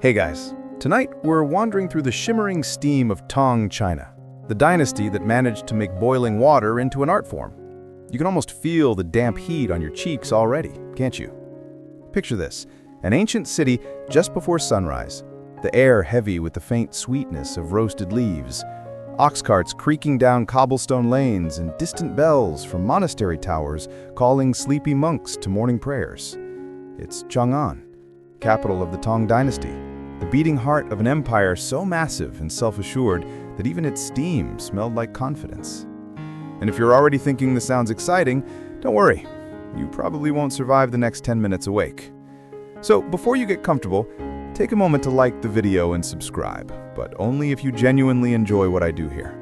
Hey guys, tonight we're wandering through the shimmering steam of Tang China, the dynasty that managed to make boiling water into an art form. You can almost feel the damp heat on your cheeks already, can't you? Picture this, an ancient city just before sunrise, the air heavy with the faint sweetness of roasted leaves, ox carts creaking down cobblestone lanes and distant bells from monastery towers calling sleepy monks to morning prayers. It's Chang'an, capital of the Tang Dynasty, the beating heart of an empire so massive and self-assured that even its steam smelled like confidence. And if you're already thinking this sounds exciting, don't worry, you probably won't survive the next 10 minutes awake. So before you get comfortable, take a moment to like the video and subscribe, but only if you genuinely enjoy what I do here.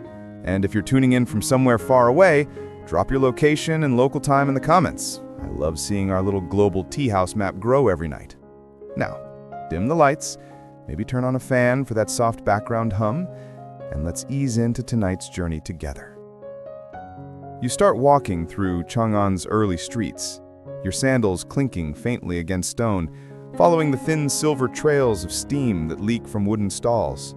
And if you're tuning in from somewhere far away, drop your location and local time in the comments. I love seeing our little global tea house map grow every night. Now, dim the lights, maybe turn on a fan for that soft background hum, and let's ease into tonight's journey together. You start walking through Chang'an's early streets, your sandals clinking faintly against stone, following the thin silver trails of steam that leak from wooden stalls.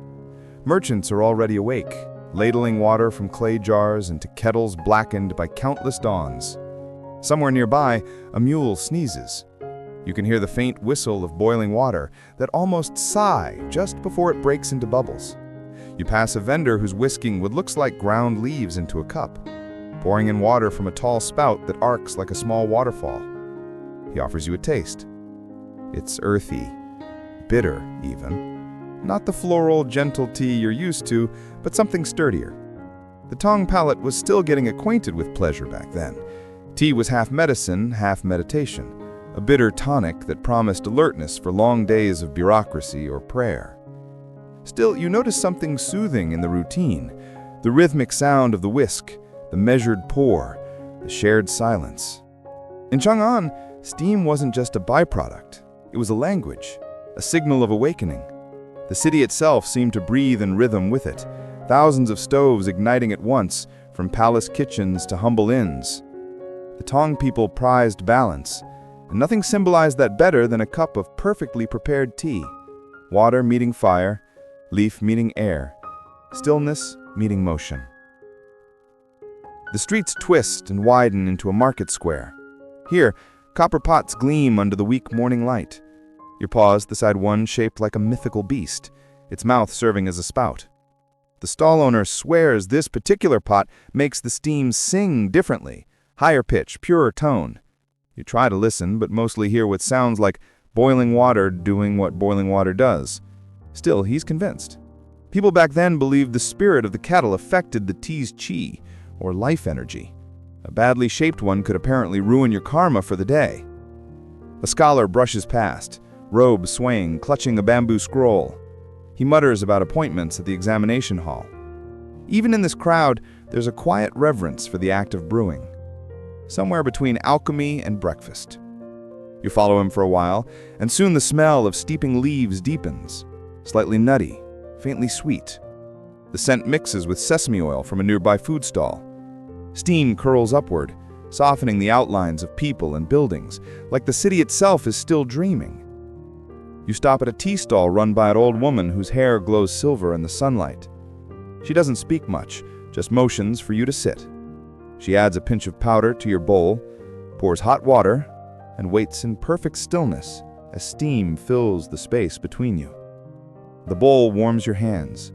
Merchants are already awake, ladling water from clay jars into kettles blackened by countless dawns. Somewhere nearby, a mule sneezes. You can hear the faint whistle of boiling water that almost sigh just before it breaks into bubbles. You pass a vendor who's whisking what looks like ground leaves into a cup, pouring in water from a tall spout that arcs like a small waterfall. He offers you a taste. It's earthy, bitter even. Not the floral, gentle tea you're used to, but something sturdier. The Tang palate was still getting acquainted with pleasure back then. Tea was half medicine, half meditation, a bitter tonic that promised alertness for long days of bureaucracy or prayer. Still, you notice something soothing in the routine, the rhythmic sound of the whisk, the measured pour, the shared silence. In Chang'an, steam wasn't just a byproduct. It was a language, a signal of awakening. The city itself seemed to breathe in rhythm with it, thousands of stoves igniting at once, from palace kitchens to humble inns. The Tang people prized balance, and nothing symbolized that better than a cup of perfectly prepared tea. Water meeting fire, leaf meeting air, stillness meeting motion. The streets twist and widen into a market square. Here, copper pots gleam under the weak morning light. You pause beside one shaped like a mythical beast, its mouth serving as a spout. The stall owner swears this particular pot makes the steam sing differently, higher pitch, purer tone. You try to listen, but mostly hear what sounds like boiling water doing what boiling water does. Still, he's convinced. People back then believed the spirit of the kettle affected the tea's qi, or life energy. A badly shaped one could apparently ruin your karma for the day. A scholar brushes past, robe swaying, clutching a bamboo scroll. He mutters about appointments at the examination hall. Even in this crowd, there's a quiet reverence for the act of brewing, somewhere between alchemy and breakfast. You follow him for a while, and soon the smell of steeping leaves deepens, slightly nutty, faintly sweet. The scent mixes with sesame oil from a nearby food stall. Steam curls upward, softening the outlines of people and buildings, like the city itself is still dreaming. You stop at a tea stall run by an old woman whose hair glows silver in the sunlight. She doesn't speak much, just motions for you to sit. She adds a pinch of powder to your bowl, pours hot water, and waits in perfect stillness as steam fills the space between you. The bowl warms your hands.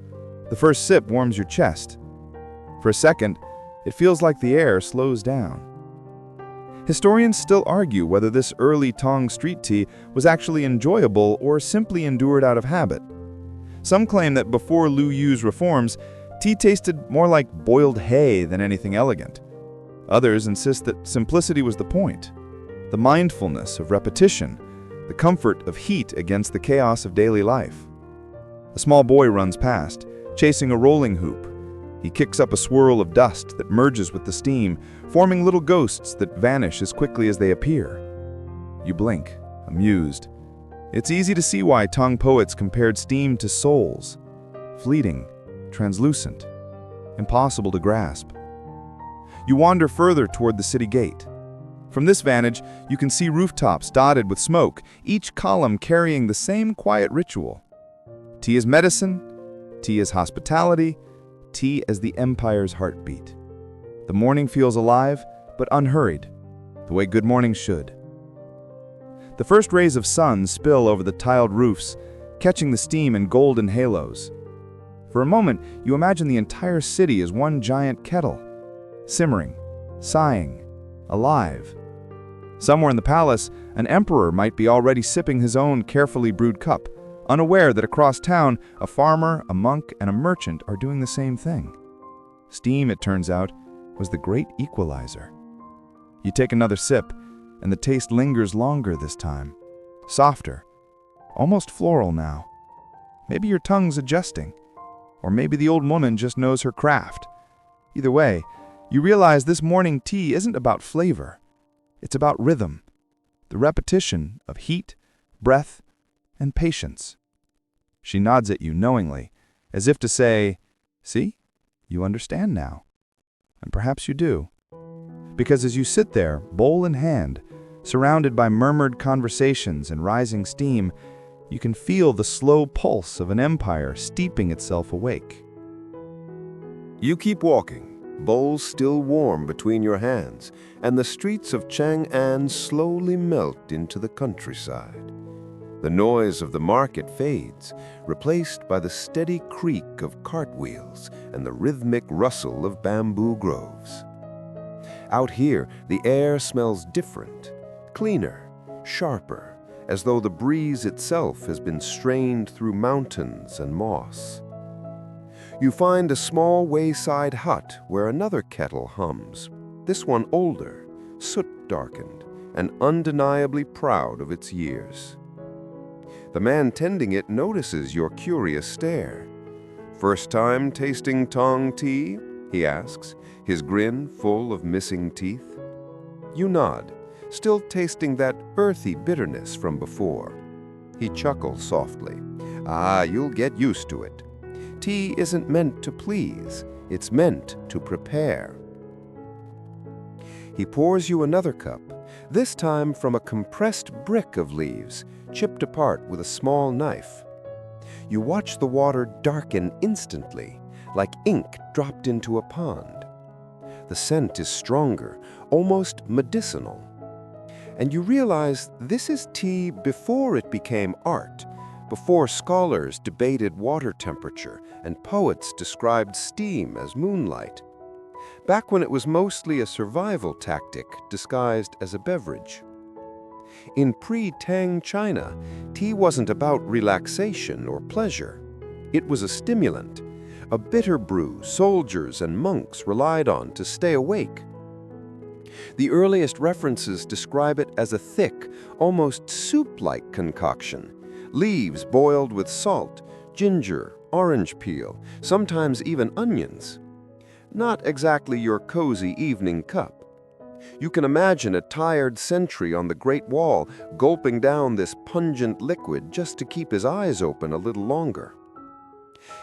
The first sip warms your chest. For a second, it feels like the air slows down. Historians still argue whether this early Tang street tea was actually enjoyable or simply endured out of habit. Some claim that before Lu Yu's reforms, tea tasted more like boiled hay than anything elegant. Others insist that simplicity was the point, the mindfulness of repetition, the comfort of heat against the chaos of daily life. A small boy runs past, chasing a rolling hoop. He kicks up a swirl of dust that merges with the steam, forming little ghosts that vanish as quickly as they appear. You blink, amused. It's easy to see why Tang poets compared steam to souls, fleeting, translucent, impossible to grasp. You wander further toward the city gate. From this vantage, you can see rooftops dotted with smoke, each column carrying the same quiet ritual. Tea as medicine, tea as hospitality, tea as the empire's heartbeat. The morning feels alive, but unhurried, the way good mornings should. The first rays of sun spill over the tiled roofs, catching the steam in golden halos. For a moment, you imagine the entire city as one giant kettle, simmering, sighing, alive. Somewhere in the palace, an emperor might be already sipping his own carefully brewed cup, unaware that across town, a farmer, a monk, and a merchant are doing the same thing. Steam, it turns out, was the great equalizer. You take another sip, and the taste lingers longer this time. Softer, almost floral now. Maybe your tongue's adjusting, or maybe the old woman just knows her craft. Either way, you realize this morning tea isn't about flavor. It's about rhythm, the repetition of heat, breath, and patience. She nods at you knowingly, as if to say, "See, you understand now." And perhaps you do. Because as you sit there, bowl in hand, surrounded by murmured conversations and rising steam, you can feel the slow pulse of an empire steeping itself awake. You keep walking, bowls still warm between your hands, and the streets of Chang'an slowly melt into the countryside. The noise of the market fades, replaced by the steady creak of cartwheels and the rhythmic rustle of bamboo groves. Out here, the air smells different, cleaner, sharper, as though the breeze itself has been strained through mountains and moss. You find a small wayside hut where another kettle hums, this one older, soot-darkened, and undeniably proud of its years. The man tending it notices your curious stare. "First time tasting Tang tea?" he asks, his grin full of missing teeth. You nod, still tasting that earthy bitterness from before. He chuckles softly. "Ah, you'll get used to it. Tea isn't meant to please, it's meant to prepare." He pours you another cup, this time from a compressed brick of leaves, chipped apart with a small knife. You watch the water darken instantly, like ink dropped into a pond. The scent is stronger, almost medicinal. And you realize this is tea before it became art, before scholars debated water temperature and poets described steam as moonlight. Back when it was mostly a survival tactic disguised as a beverage. In pre-Tang China, tea wasn't about relaxation or pleasure. It was a stimulant, a bitter brew soldiers and monks relied on to stay awake. The earliest references describe it as a thick, almost soup-like concoction, leaves boiled with salt, ginger, orange peel, sometimes even onions. Not exactly your cozy evening cup. You can imagine a tired sentry on the Great Wall gulping down this pungent liquid just to keep his eyes open a little longer.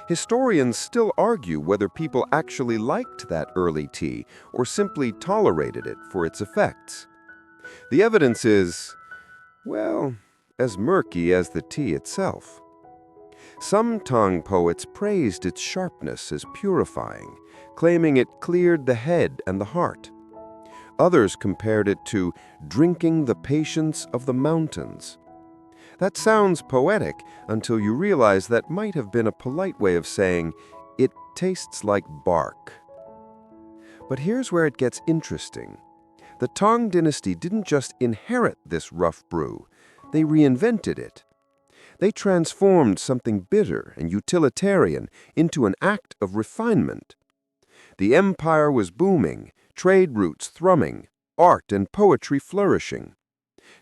Historians still argue whether people actually liked that early tea or simply tolerated it for its effects. The evidence is, well, as murky as the tea itself. Some Tang poets praised its sharpness as purifying, claiming it cleared the head and the heart. Others compared it to drinking the patience of the mountains. That sounds poetic until you realize that might have been a polite way of saying, it tastes like bark. But here's where it gets interesting. The Tang Dynasty didn't just inherit this rough brew, they reinvented it. They transformed something bitter and utilitarian into an act of refinement. The empire was booming, trade routes thrumming, art and poetry flourishing.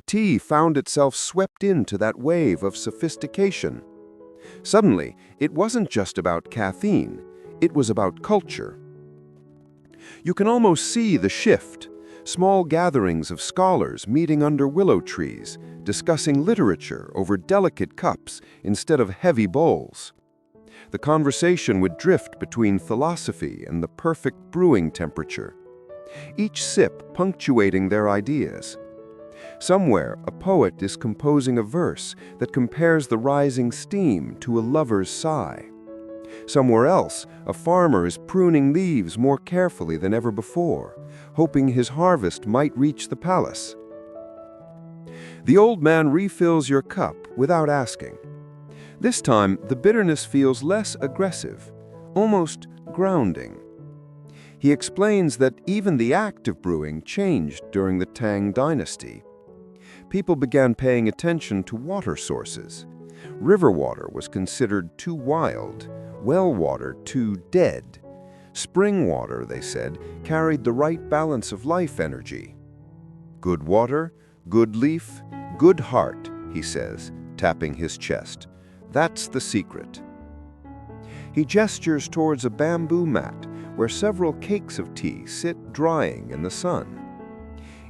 Tea found itself swept into that wave of sophistication. Suddenly, it wasn't just about caffeine, it was about culture. You can almost see the shift. Small gatherings of scholars meeting under willow trees, discussing literature over delicate cups instead of heavy bowls. The conversation would drift between philosophy and the perfect brewing temperature, each sip punctuating their ideas. Somewhere, a poet is composing a verse that compares the rising steam to a lover's sigh. Somewhere else, a farmer is pruning leaves more carefully than ever before, hoping his harvest might reach the palace. The old man refills your cup without asking. This time, the bitterness feels less aggressive, almost grounding. He explains that even the act of brewing changed during the Tang Dynasty. People began paying attention to water sources. River water was considered too wild, well water too dead. Spring water, they said, carried the right balance of life energy. Good water, good leaf, good heart, he says, tapping his chest. That's the secret. He gestures towards a bamboo mat where several cakes of tea sit drying in the sun.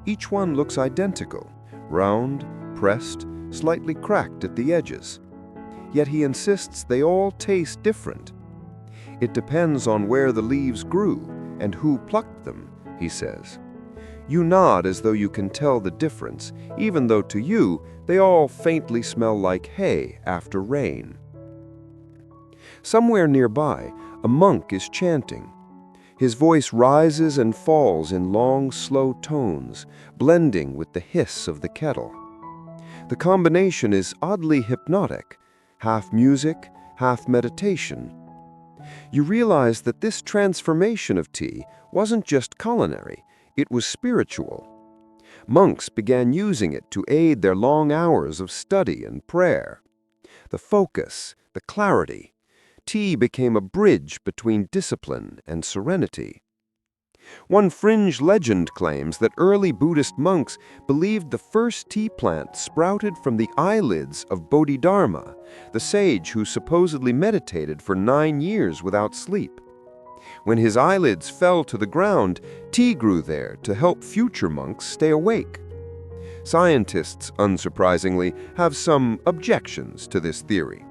Each one looks identical, round, pressed, slightly cracked at the edges. Yet he insists they all taste different. It depends on where the leaves grew and who plucked them, he says. You nod as though you can tell the difference, even though to you they all faintly smell like hay after rain. Somewhere nearby, a monk is chanting. His voice rises and falls in long, slow tones, blending with the hiss of the kettle. The combination is oddly hypnotic, half music, half meditation. You realize that this transformation of tea wasn't just culinary, it was spiritual. Monks began using it to aid their long hours of study and prayer. The focus, the clarity. Tea became a bridge between discipline and serenity. One fringe legend claims that early Buddhist monks believed the first tea plant sprouted from the eyelids of Bodhidharma, the sage who supposedly meditated for 9 years without sleep. When his eyelids fell to the ground, tea grew there to help future monks stay awake. Scientists, unsurprisingly, have some objections to this theory.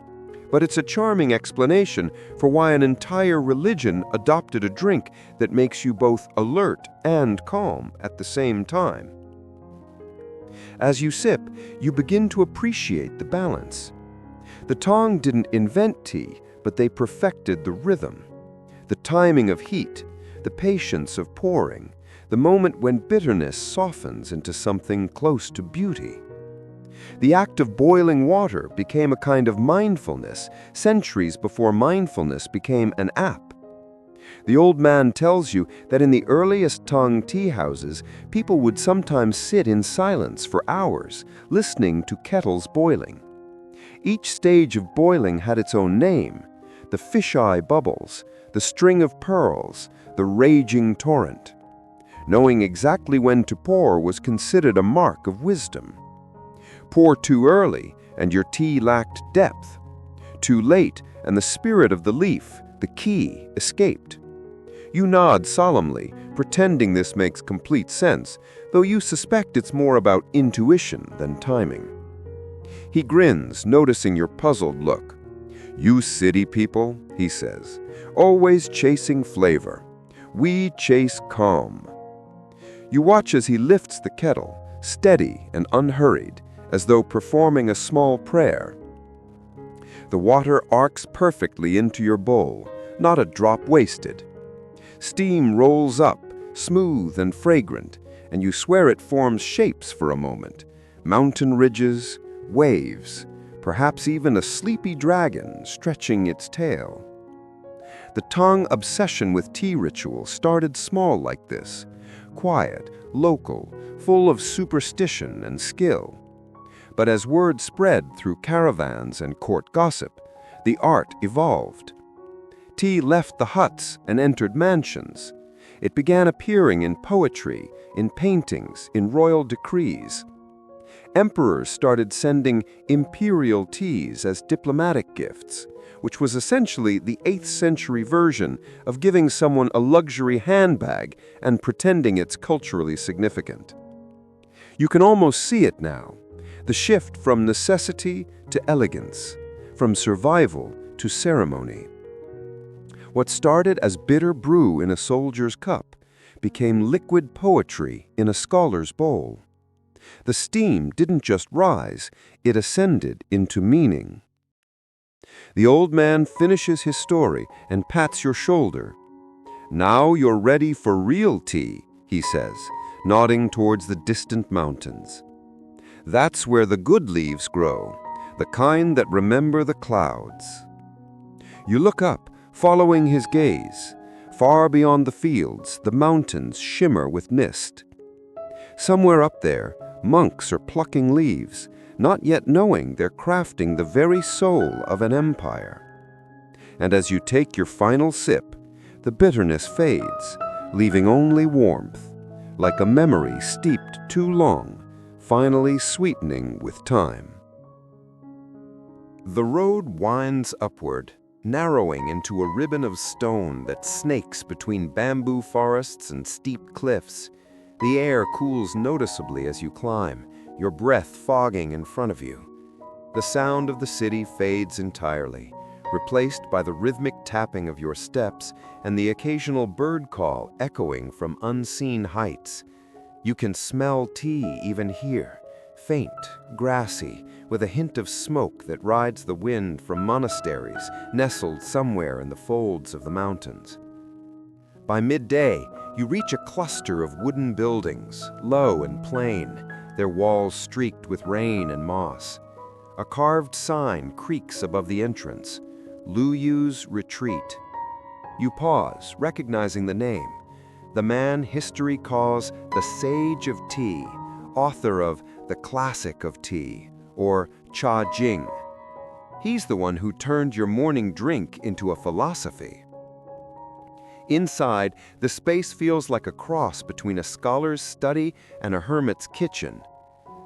But it's a charming explanation for why an entire religion adopted a drink that makes you both alert and calm at the same time. As you sip, you begin to appreciate the balance. The Tang didn't invent tea, but they perfected the rhythm. The timing of heat, the patience of pouring, the moment when bitterness softens into something close to beauty. The act of boiling water became a kind of mindfulness centuries before mindfulness became an app. The old man tells you that in the earliest Tang tea houses, people would sometimes sit in silence for hours, listening to kettles boiling. Each stage of boiling had its own name: the fisheye bubbles, the string of pearls, the raging torrent. Knowing exactly when to pour was considered a mark of wisdom. Pour too early, and your tea lacked depth. Too late, and the spirit of the leaf, the key, escaped. You nod solemnly, pretending this makes complete sense, though you suspect it's more about intuition than timing. He grins, noticing your puzzled look. You city people, he says, always chasing flavor. We chase calm. You watch as he lifts the kettle, steady and unhurried, as though performing a small prayer. The water arcs perfectly into your bowl, not a drop wasted. Steam rolls up, smooth and fragrant, and you swear it forms shapes for a moment. Mountain ridges, waves, perhaps even a sleepy dragon stretching its tail. The Tang obsession with tea ritual started small like this, quiet, local, full of superstition and skill. But as word spread through caravans and court gossip, the art evolved. Tea left the huts and entered mansions. It began appearing in poetry, in paintings, in royal decrees. Emperors started sending imperial teas as diplomatic gifts, which was essentially the 8th century version of giving someone a luxury handbag and pretending it's culturally significant. You can almost see it now. The shift from necessity to elegance, from survival to ceremony. What started as bitter brew in a soldier's cup became liquid poetry in a scholar's bowl. The steam didn't just rise, it ascended into meaning. The old man finishes his story and pats your shoulder. "Now you're ready for real tea," he says, nodding towards the distant mountains. "That's where the good leaves grow, the kind that remember the clouds." You look up, following his gaze. Far beyond the fields, the mountains shimmer with mist. Somewhere up there, monks are plucking leaves, not yet knowing they're crafting the very soul of an empire. And as you take your final sip, the bitterness fades, leaving only warmth, like a memory steeped too long, finally sweetening with time. The road winds upward, narrowing into a ribbon of stone that snakes between bamboo forests and steep cliffs. The air cools noticeably as you climb, your breath fogging in front of you. The sound of the city fades entirely, replaced by the rhythmic tapping of your steps and the occasional bird call echoing from unseen heights. You can smell tea even here, faint, grassy, with a hint of smoke that rides the wind from monasteries nestled somewhere in the folds of the mountains. By midday, you reach a cluster of wooden buildings, low and plain, their walls streaked with rain and moss. A carved sign creaks above the entrance, "Lu Yu's Retreat." You pause, recognizing the name. The man history calls the Sage of Tea, author of The Classic of Tea, or Cha Jing. He's the one who turned your morning drink into a philosophy. Inside, the space feels like a cross between a scholar's study and a hermit's kitchen.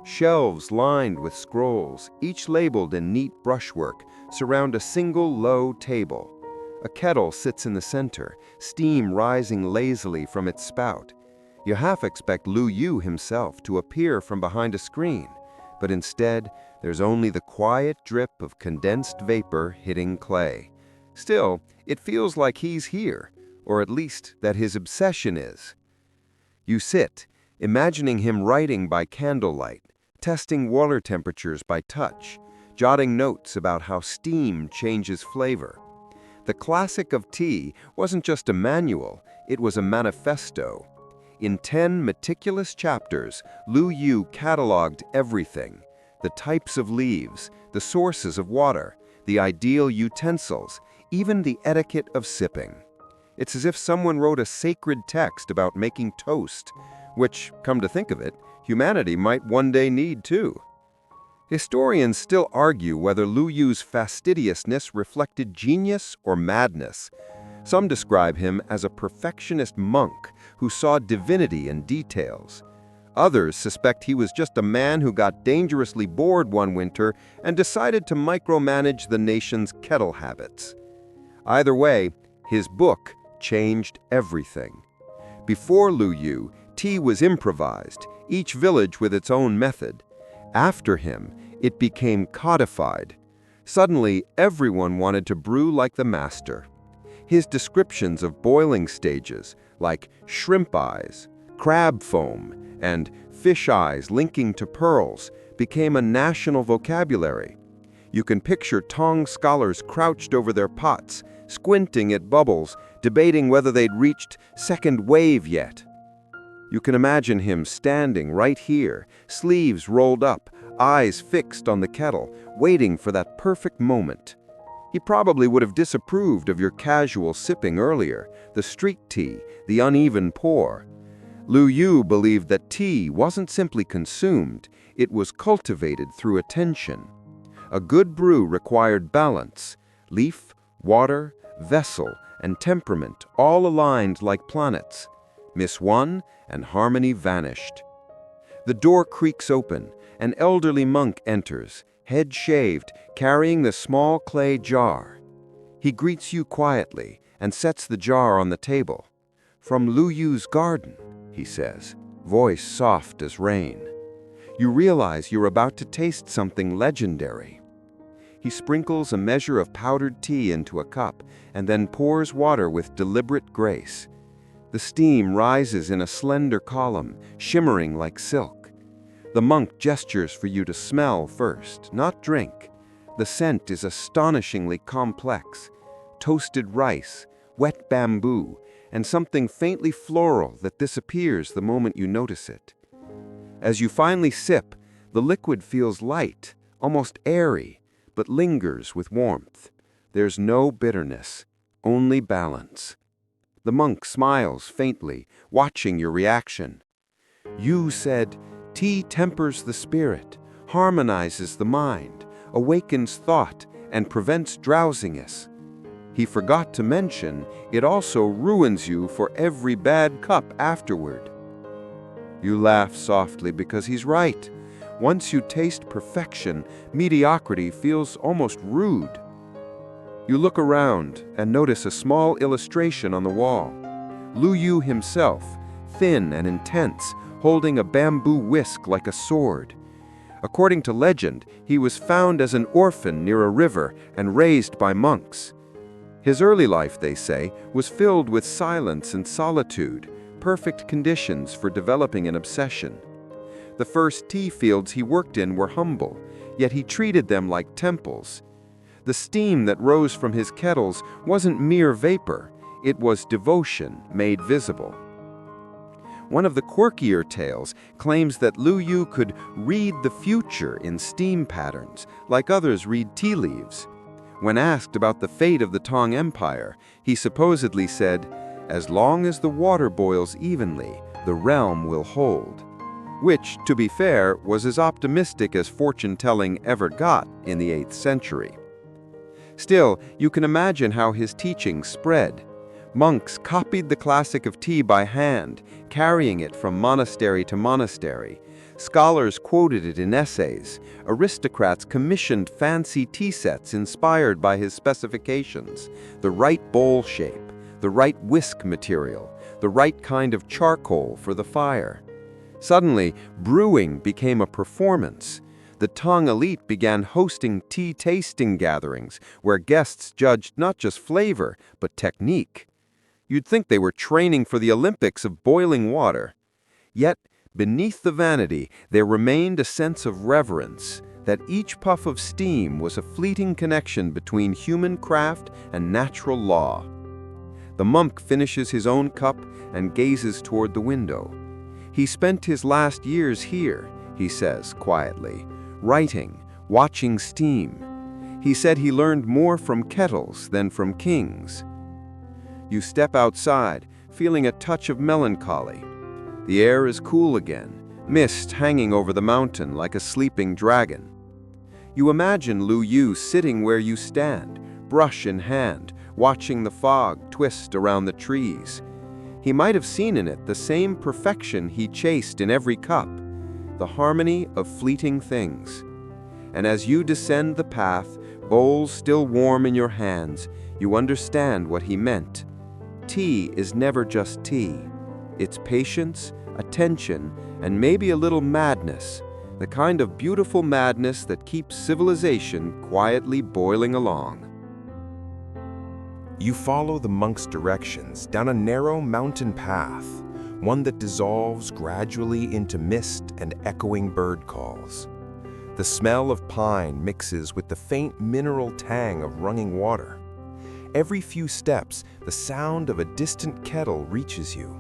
Shelves lined with scrolls, each labeled in neat brushwork, surround a single low table. A kettle sits in the center, steam rising lazily from its spout. You half expect Lu Yu himself to appear from behind a screen, but instead, there's only the quiet drip of condensed vapor hitting clay. Still, it feels like he's here, or at least that his obsession is. You sit, imagining him writing by candlelight, testing water temperatures by touch, jotting notes about how steam changes flavor. The Classic of Tea wasn't just a manual, it was a manifesto. In 10 meticulous chapters, Lu Yu cataloged everything: the types of leaves, the sources of water, the ideal utensils, even the etiquette of sipping. It's as if someone wrote a sacred text about making toast, which, come to think of it, humanity might one day need too. Historians still argue whether Lu Yu's fastidiousness reflected genius or madness. Some describe him as a perfectionist monk who saw divinity in details. Others suspect he was just a man who got dangerously bored one winter and decided to micromanage the nation's kettle habits. Either way, his book changed everything. Before Lu Yu, tea was improvised, each village with its own method. After him, it became codified. Suddenly, everyone wanted to brew like the master. His descriptions of boiling stages, like shrimp eyes, crab foam, and fish eyes linking to pearls, became a national vocabulary. You can picture Tang scholars crouched over their pots, squinting at bubbles, debating whether they'd reached second wave yet. You can imagine him standing right here, sleeves rolled up, eyes fixed on the kettle, waiting for that perfect moment. He probably would have disapproved of your casual sipping earlier, the street tea, the uneven pour. Lu Yu believed that tea wasn't simply consumed, it was cultivated through attention. A good brew required balance, leaf, water, vessel, and temperament all aligned like planets. Miss one, and harmony vanished. The door creaks open. An elderly monk enters, head shaved, carrying the small clay jar. He greets you quietly and sets the jar on the table. "From Lu Yu's garden," he says, voice soft as rain. You realize you're about to taste something legendary. He sprinkles a measure of powdered tea into a cup and then pours water with deliberate grace. The steam rises in a slender column, shimmering like silk. The monk gestures for you to smell first, not drink. The scent is astonishingly complex. Toasted rice, wet bamboo, and something faintly floral that disappears the moment you notice it. As you finally sip, the liquid feels light, almost airy, but lingers with warmth. There's no bitterness, only balance. The monk smiles faintly, watching your reaction. You said, tea tempers the spirit, harmonizes the mind, awakens thought, and prevents drowsiness. He forgot to mention, it also ruins you for every bad cup afterward. You laugh softly because he's right. Once you taste perfection, mediocrity feels almost rude. You look around and notice a small illustration on the wall. Lu Yu himself, thin and intense, holding a bamboo whisk like a sword. According to legend, he was found as an orphan near a river and raised by monks. His early life, they say, was filled with silence and solitude, perfect conditions for developing an obsession. The first tea fields he worked in were humble, yet he treated them like temples. The steam that rose from his kettles wasn't mere vapor, it was devotion made visible. One of the quirkier tales claims that Lu Yu could read the future in steam patterns, like others read tea leaves. When asked about the fate of the Tang Empire, he supposedly said, "As long as the water boils evenly, the realm will hold." Which, to be fair, was as optimistic as fortune-telling ever got in the 8th century. Still, you can imagine how his teachings spread. Monks copied the classic of tea by hand, carrying it from monastery to monastery. Scholars quoted it in essays. Aristocrats commissioned fancy tea sets inspired by his specifications. The right bowl shape, the right whisk material, the right kind of charcoal for the fire. Suddenly, brewing became a performance. The Tang elite began hosting tea tasting gatherings where guests judged not just flavor, but technique. You'd think they were training for the Olympics of boiling water. Yet, beneath the vanity, there remained a sense of reverence, that each puff of steam was a fleeting connection between human craft and natural law. The monk finishes his own cup and gazes toward the window. He spent his last years here, he says quietly, writing, watching steam. He said he learned more from kettles than from kings. You step outside, feeling a touch of melancholy. The air is cool again, mist hanging over the mountain like a sleeping dragon. You imagine Lu Yu sitting where you stand, brush in hand, watching the fog twist around the trees. He might have seen in it the same perfection he chased in every cup, the harmony of fleeting things. And as you descend the path, bowls still warm in your hands, you understand what he meant. Tea is never just tea. It's patience, attention, and maybe a little madness, the kind of beautiful madness that keeps civilization quietly boiling along. You follow the monk's directions down a narrow mountain path, one that dissolves gradually into mist and echoing bird calls. The smell of pine mixes with the faint mineral tang of running water. Every few steps, the sound of a distant kettle reaches you,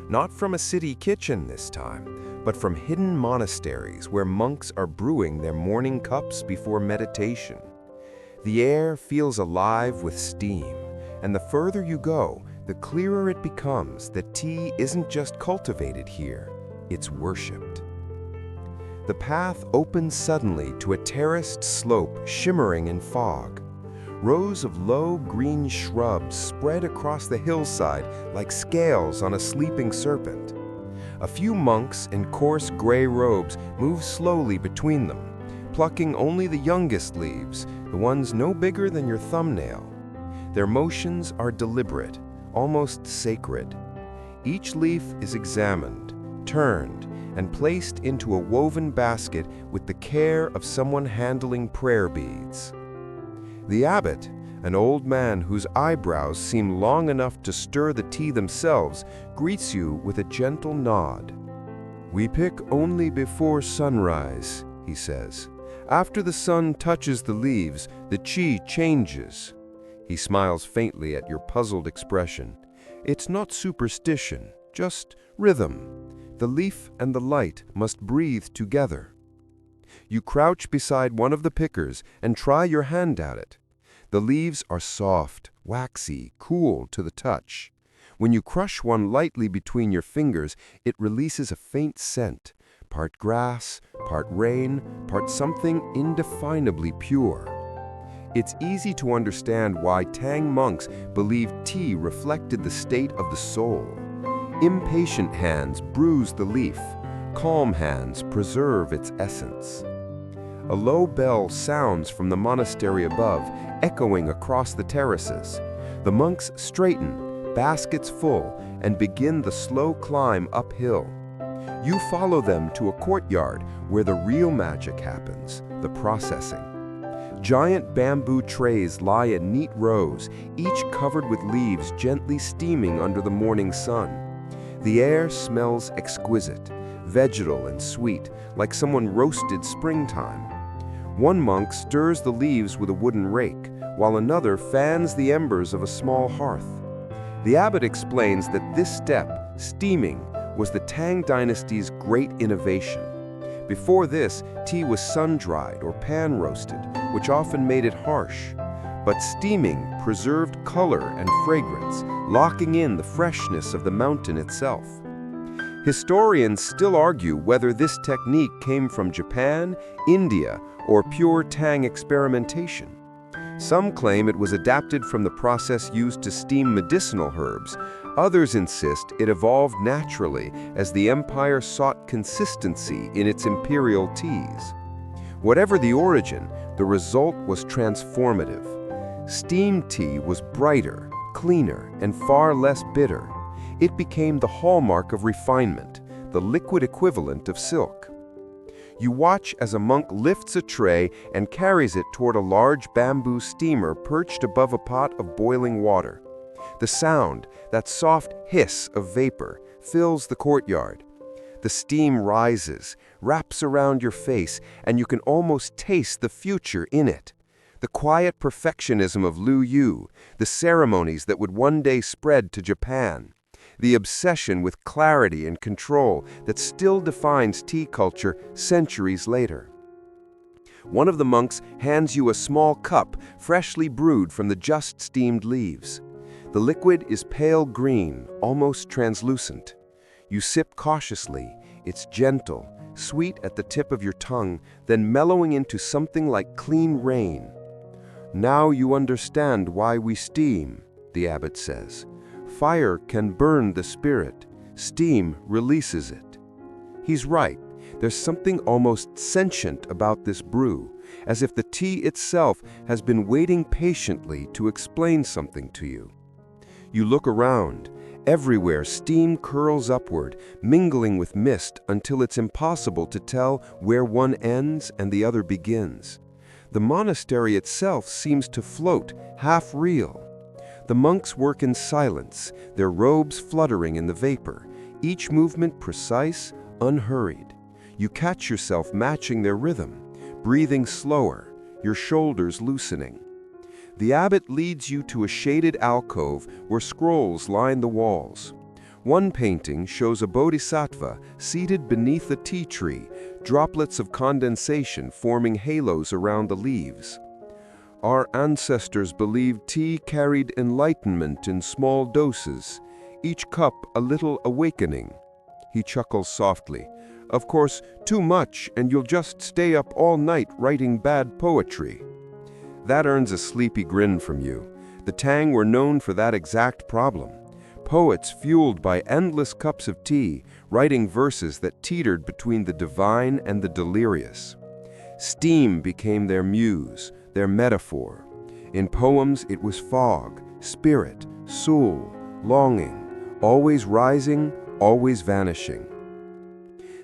not from a city kitchen this time, but from hidden monasteries where monks are brewing their morning cups before meditation. The air feels alive with steam, and the further you go, the clearer it becomes that tea isn't just cultivated here, it's worshipped. The path opens suddenly to a terraced slope shimmering in fog. Rows of low green shrubs spread across the hillside like scales on a sleeping serpent. A few monks in coarse gray robes move slowly between them, plucking only the youngest leaves, the ones no bigger than your thumbnail. Their motions are deliberate, almost sacred. Each leaf is examined, turned, and placed into a woven basket with the care of someone handling prayer beads. The abbot, an old man whose eyebrows seem long enough to stir the tea themselves, greets you with a gentle nod. "We pick only before sunrise," he says. "After the sun touches the leaves, the qi changes." He smiles faintly at your puzzled expression. "It's not superstition, just rhythm. The leaf and the light must breathe together." You crouch beside one of the pickers and try your hand at it. The leaves are soft, waxy, cool to the touch. When you crush one lightly between your fingers, it releases a faint scent, part grass, part rain, part something indefinably pure. It's easy to understand why Tang monks believed tea reflected the state of the soul. Impatient hands bruise the leaf, calm hands preserve its essence. A low bell sounds from the monastery above, echoing across the terraces. The monks straighten, baskets full, and begin the slow climb uphill. You follow them to a courtyard where the real magic happens, the processing. Giant bamboo trays lie in neat rows, each covered with leaves gently steaming under the morning sun. The air smells exquisite, vegetal and sweet, like someone roasted springtime. One monk stirs the leaves with a wooden rake, while another fans the embers of a small hearth. The abbot explains that this step, steaming, was the Tang Dynasty's great innovation. Before this, tea was sun-dried or pan-roasted, which often made it harsh. But steaming preserved color and fragrance, locking in the freshness of the mountain itself. Historians still argue whether this technique came from Japan, India, or pure Tang experimentation. Some claim it was adapted from the process used to steam medicinal herbs. Others insist it evolved naturally as the empire sought consistency in its imperial teas. Whatever the origin, the result was transformative. Steamed tea was brighter, cleaner, and far less bitter. It became the hallmark of refinement, the liquid equivalent of silk. You watch as a monk lifts a tray and carries it toward a large bamboo steamer perched above a pot of boiling water. The sound, that soft hiss of vapor, fills the courtyard. The steam rises, wraps around your face, and you can almost taste the future in it. The quiet perfectionism of Lu Yu, the ceremonies that would one day spread to Japan. The obsession with clarity and control that still defines tea culture centuries later. One of the monks hands you a small cup freshly brewed from the just steamed leaves. The liquid is pale green, almost translucent. You sip cautiously. It's gentle, sweet at the tip of your tongue, then mellowing into something like clean rain. "Now you understand why we steam," the abbot says. "Fire can burn the spirit. Steam releases it." He's right. There's something almost sentient about this brew, as if the tea itself has been waiting patiently to explain something to you. You look around. Everywhere steam curls upward, mingling with mist until it's impossible to tell where one ends and the other begins. The monastery itself seems to float, half real. The monks work in silence, their robes fluttering in the vapor, each movement precise, unhurried. You catch yourself matching their rhythm, breathing slower, your shoulders loosening. The abbot leads you to a shaded alcove where scrolls line the walls. One painting shows a bodhisattva seated beneath a tea tree, droplets of condensation forming halos around the leaves. "Our ancestors believed tea carried enlightenment in small doses, each cup a little awakening." He chuckles softly. "Of course, too much and you'll just stay up all night writing bad poetry." That earns a sleepy grin from you. The Tang were known for that exact problem. Poets fueled by endless cups of tea, writing verses that teetered between the divine and the delirious. Steam became their muse, their metaphor. In poems it was fog, spirit, soul, longing, always rising, always vanishing.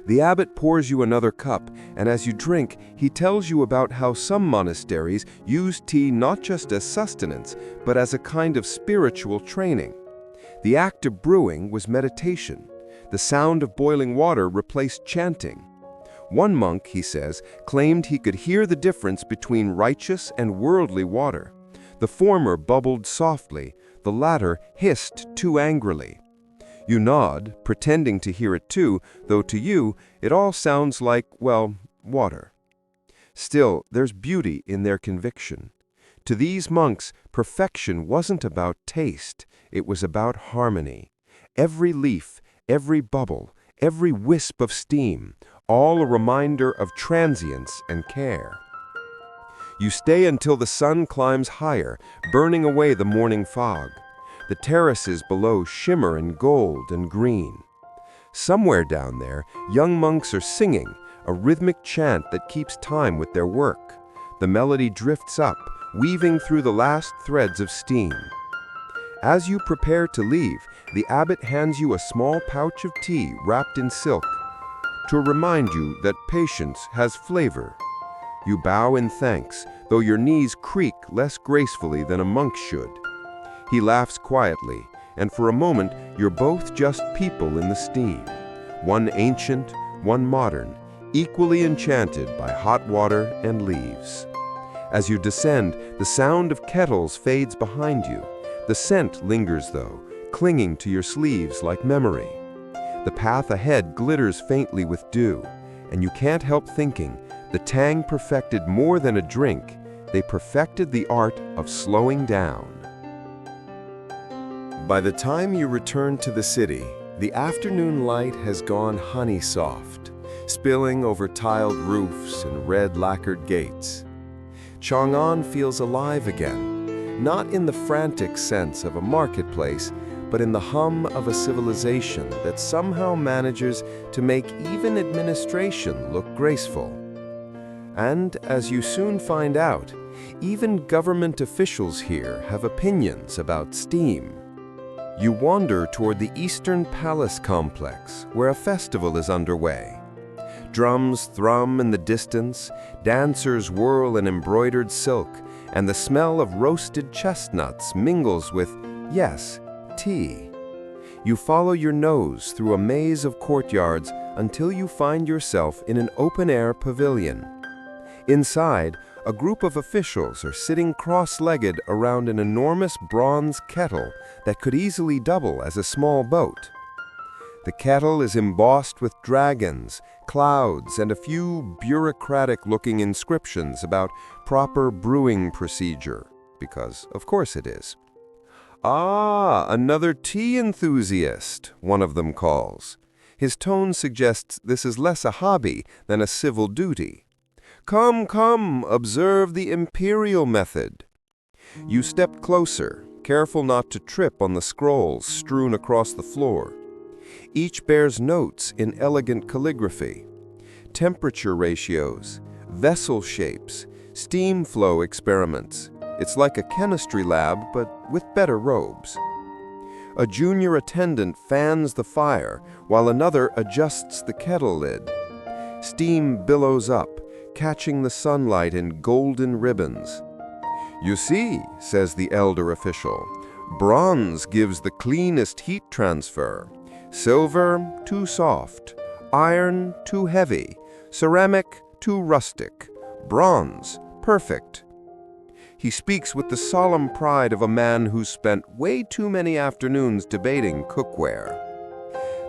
The abbot pours you another cup, and as you drink, he tells you about how some monasteries use tea not just as sustenance, but as a kind of spiritual training. The act of brewing was meditation. The sound of boiling water replaced chanting. One monk, he says, claimed he could hear the difference between righteous and worldly water. The former bubbled softly, the latter hissed too angrily. You nod, pretending to hear it too, though to you it all sounds like, well, water. Still, there's beauty in their conviction. To these monks, perfection wasn't about taste, it was about harmony. Every leaf, every bubble, every wisp of steam, all a reminder of transience and care. You stay until the sun climbs higher, burning away the morning fog. The terraces below shimmer in gold and green. Somewhere down there, young monks are singing, a rhythmic chant that keeps time with their work. The melody drifts up, weaving through the last threads of steam. As you prepare to leave, the abbot hands you a small pouch of tea wrapped in silk, to remind you that patience has flavor. You bow in thanks, though your knees creak less gracefully than a monk should. He laughs quietly, and for a moment you're both just people in the steam. One ancient, one modern, equally enchanted by hot water and leaves. As you descend, the sound of kettles fades behind you. The scent lingers though, clinging to your sleeves like memory. The path ahead glitters faintly with dew, and you can't help thinking, the Tang perfected more than a drink, they perfected the art of slowing down. By the time you return to the city, the afternoon light has gone honey-soft, spilling over tiled roofs and red lacquered gates. Chang'an feels alive again, not in the frantic sense of a marketplace, but in the hum of a civilization that somehow manages to make even administration look graceful. And, as you soon find out, even government officials here have opinions about steam. You wander toward the Eastern Palace complex, where a festival is underway. Drums thrum in the distance, dancers whirl in embroidered silk, and the smell of roasted chestnuts mingles with, yes, tea. You follow your nose through a maze of courtyards until you find yourself in an open-air pavilion. Inside, a group of officials are sitting cross-legged around an enormous bronze kettle that could easily double as a small boat. The kettle is embossed with dragons, clouds, and a few bureaucratic-looking inscriptions about proper brewing procedure, because of course it is. "Ah, another tea enthusiast," one of them calls. His tone suggests this is less a hobby than a civil duty. "Come, come, observe the imperial method." You step closer, careful not to trip on the scrolls strewn across the floor. Each bears notes in elegant calligraphy. Temperature ratios, vessel shapes, steam flow experiments. It's like a chemistry lab, but with better robes. A junior attendant fans the fire, while another adjusts the kettle lid. Steam billows up, catching the sunlight in golden ribbons. "You see," says the elder official, "bronze gives the cleanest heat transfer. Silver, too soft. Iron, too heavy. Ceramic, too rustic. Bronze, perfect." He speaks with the solemn pride of a man who's spent way too many afternoons debating cookware.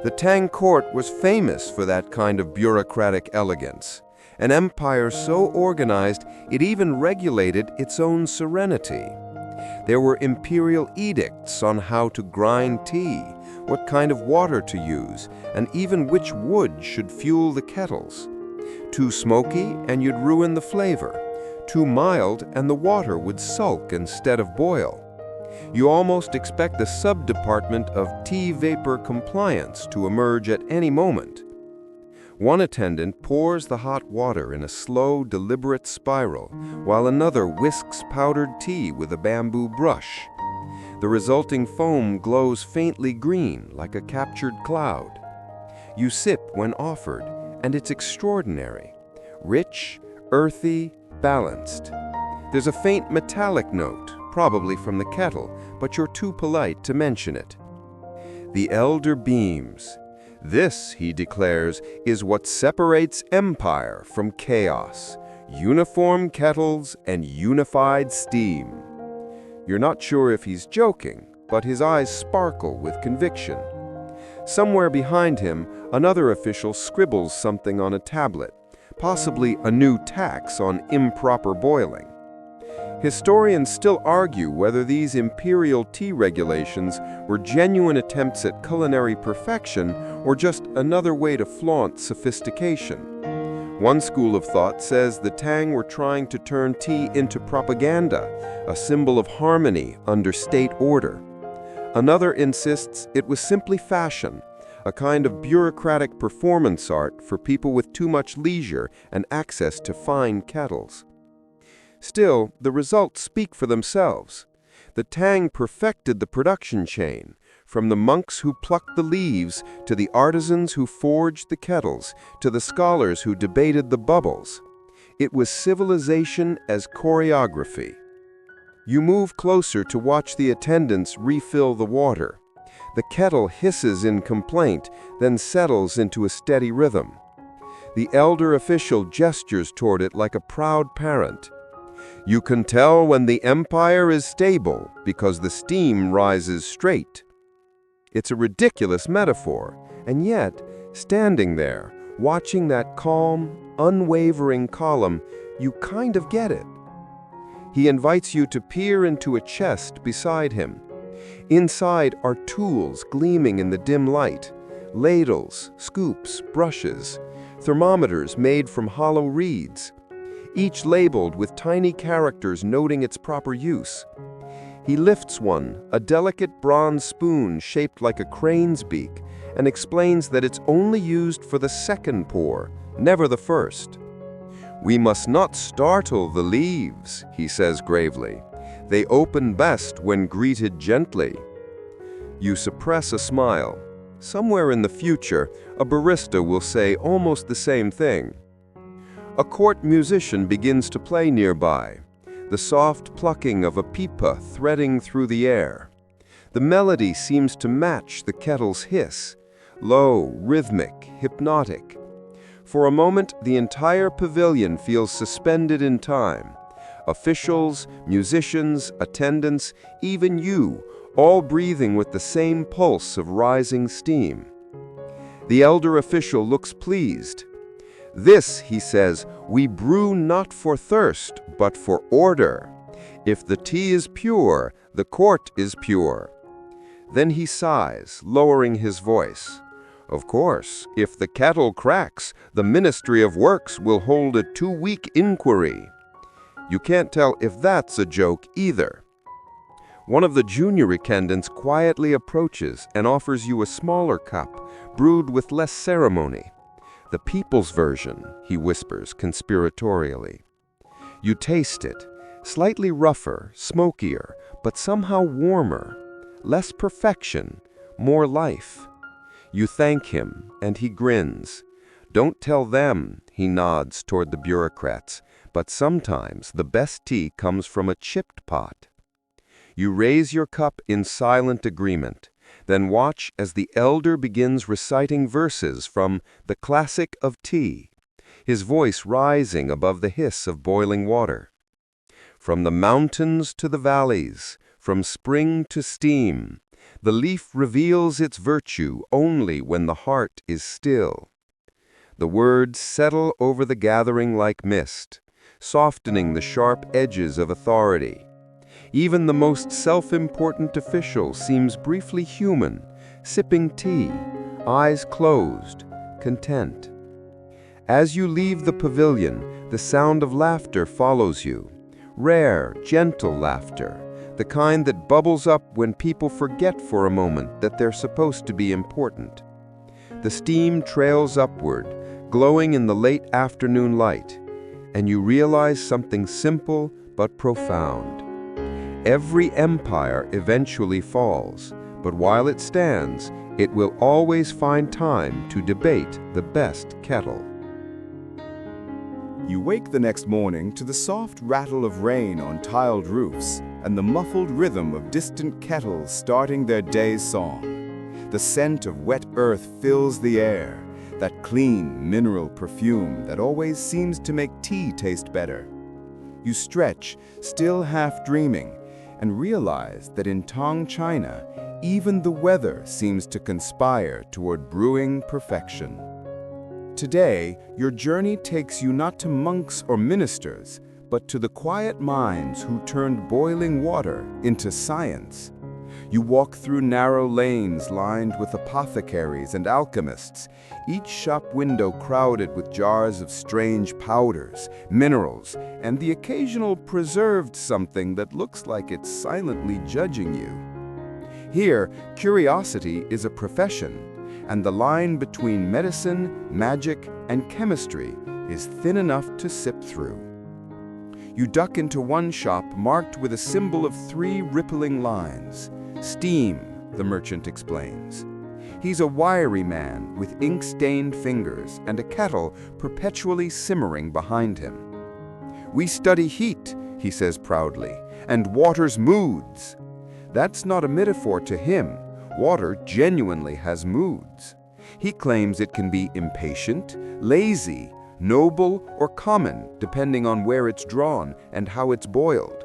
The Tang court was famous for that kind of bureaucratic elegance. An empire so organized it even regulated its own serenity. There were imperial edicts on how to grind tea, what kind of water to use, and even which wood should fuel the kettles. Too smoky and you'd ruin the flavor. Too mild and the water would sulk instead of boil. You almost expect the sub-department of tea vapor compliance to emerge at any moment. One attendant pours the hot water in a slow, deliberate spiral, while another whisks powdered tea with a bamboo brush. The resulting foam glows faintly green, like a captured cloud. You sip when offered, and it's extraordinary. Rich, earthy, balanced. There's a faint metallic note, probably from the kettle, but you're too polite to mention it. The elder beams. This, he declares, is what separates empire from chaos: uniform kettles and unified steam. You're not sure if he's joking, but his eyes sparkle with conviction. Somewhere behind him, another official scribbles something on a tablet, possibly a new tax on improper boiling. Historians still argue whether these imperial tea regulations were genuine attempts at culinary perfection or just another way to flaunt sophistication. One school of thought says the Tang were trying to turn tea into propaganda, a symbol of harmony under state order. Another insists it was simply fashion, a kind of bureaucratic performance art for people with too much leisure and access to fine kettles. Still, the results speak for themselves. The Tang perfected the production chain, from the monks who plucked the leaves, to the artisans who forged the kettles, to the scholars who debated the bubbles. It was civilization as choreography. You move closer to watch the attendants refill the water. The kettle hisses in complaint, then settles into a steady rhythm. The elder official gestures toward it like a proud parent. You can tell when the empire is stable because the steam rises straight. It's a ridiculous metaphor, and yet, standing there, watching that calm, unwavering column, you kind of get it. He invites you to peer into a chest beside him. Inside are tools gleaming in the dim light: ladles, scoops, brushes, thermometers made from hollow reeds, each labeled with tiny characters noting its proper use. He lifts one, a delicate bronze spoon shaped like a crane's beak, and explains that it's only used for the second pour, never the first. "We must not startle the leaves," he says gravely. "They open best when greeted gently." You suppress a smile. Somewhere in the future, a barista will say almost the same thing. A court musician begins to play nearby, the soft plucking of a pipa threading through the air. The melody seems to match the kettle's hiss, low, rhythmic, hypnotic. For a moment, the entire pavilion feels suspended in time. Officials, musicians, attendants, even you, all breathing with the same pulse of rising steam. The elder official looks pleased. "This," he says, "we brew not for thirst, but for order. If the tea is pure, the court is pure." Then he sighs, lowering his voice. "Of course, if the kettle cracks, the Ministry of Works will hold a 2-week inquiry." You can't tell if that's a joke either. One of the junior attendants quietly approaches and offers you a smaller cup, brewed with less ceremony. "The people's version," he whispers conspiratorially. You taste it, slightly rougher, smokier, but somehow warmer. Less perfection, more life. You thank him, and he grins. "Don't tell them," he nods toward the bureaucrats, "but sometimes the best tea comes from a chipped pot." You raise your cup in silent agreement, then watch as the elder begins reciting verses from the classic of tea, his voice rising above the hiss of boiling water. "From the mountains to the valleys, from spring to steam, the leaf reveals its virtue only when the heart is still." The words settle over the gathering like mist, softening the sharp edges of authority. Even the most self-important official seems briefly human, sipping tea, eyes closed, content. As you leave the pavilion, the sound of laughter follows you. Rare, gentle laughter, the kind that bubbles up when people forget for a moment that they're supposed to be important. The steam trails upward, glowing in the late afternoon light, and you realize something simple but profound. Every empire eventually falls, but while it stands, it will always find time to debate the best kettle. You wake the next morning to the soft rattle of rain on tiled roofs and the muffled rhythm of distant kettles starting their day's song. The scent of wet earth fills the air, that clean, mineral perfume that always seems to make tea taste better. You stretch, still half dreaming, and realize that in Tang, China, even the weather seems to conspire toward brewing perfection. Today, your journey takes you not to monks or ministers, but to the quiet minds who turned boiling water into science. You walk through narrow lanes lined with apothecaries and alchemists, each shop window crowded with jars of strange powders, minerals, and the occasional preserved something that looks like it's silently judging you. Here, curiosity is a profession, and the line between medicine, magic, and chemistry is thin enough to sip through. You duck into one shop marked with a symbol of 3 rippling lines. Steam, the merchant explains. He's a wiry man with ink-stained fingers and a kettle perpetually simmering behind him. We study heat, he says proudly, and water's moods. That's not a metaphor to him. Water genuinely has moods. He claims it can be impatient, lazy, noble, or common, depending on where it's drawn and how it's boiled.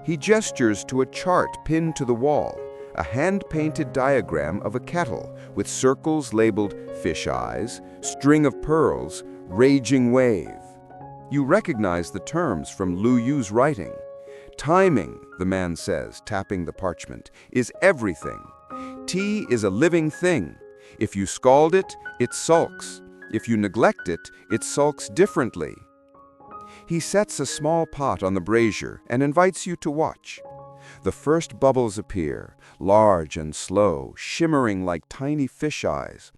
He gestures to a chart pinned to the wall, a hand-painted diagram of a kettle with circles labeled fish eyes, string of pearls, raging wave. You recognize the terms from Lu Yu's writing. Timing, the man says, tapping the parchment, is everything. Tea is a living thing. If you scald it, it sulks. If you neglect it, it sulks differently. He sets a small pot on the brazier and invites you to watch. The first bubbles appear, large and slow, shimmering like tiny fish eyes.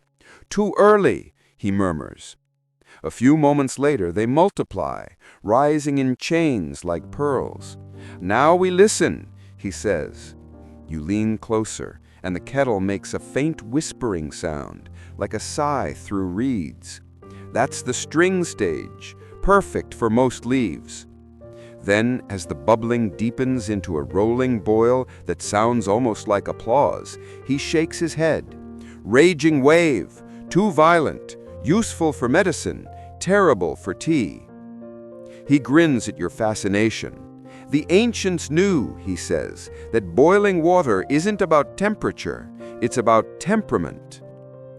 "Too early," he murmurs. A few moments later, they multiply, rising in chains like pearls. "Now we listen," he says. You lean closer, and the kettle makes a faint whispering sound, like a sigh through reeds. That's the string stage, perfect for most leaves. Then, as the bubbling deepens into a rolling boil that sounds almost like applause, he shakes his head. "Raging wave, too violent, useful for medicine, terrible for tea." He grins at your fascination. "The ancients knew," he says, "that boiling water isn't about temperature, it's about temperament."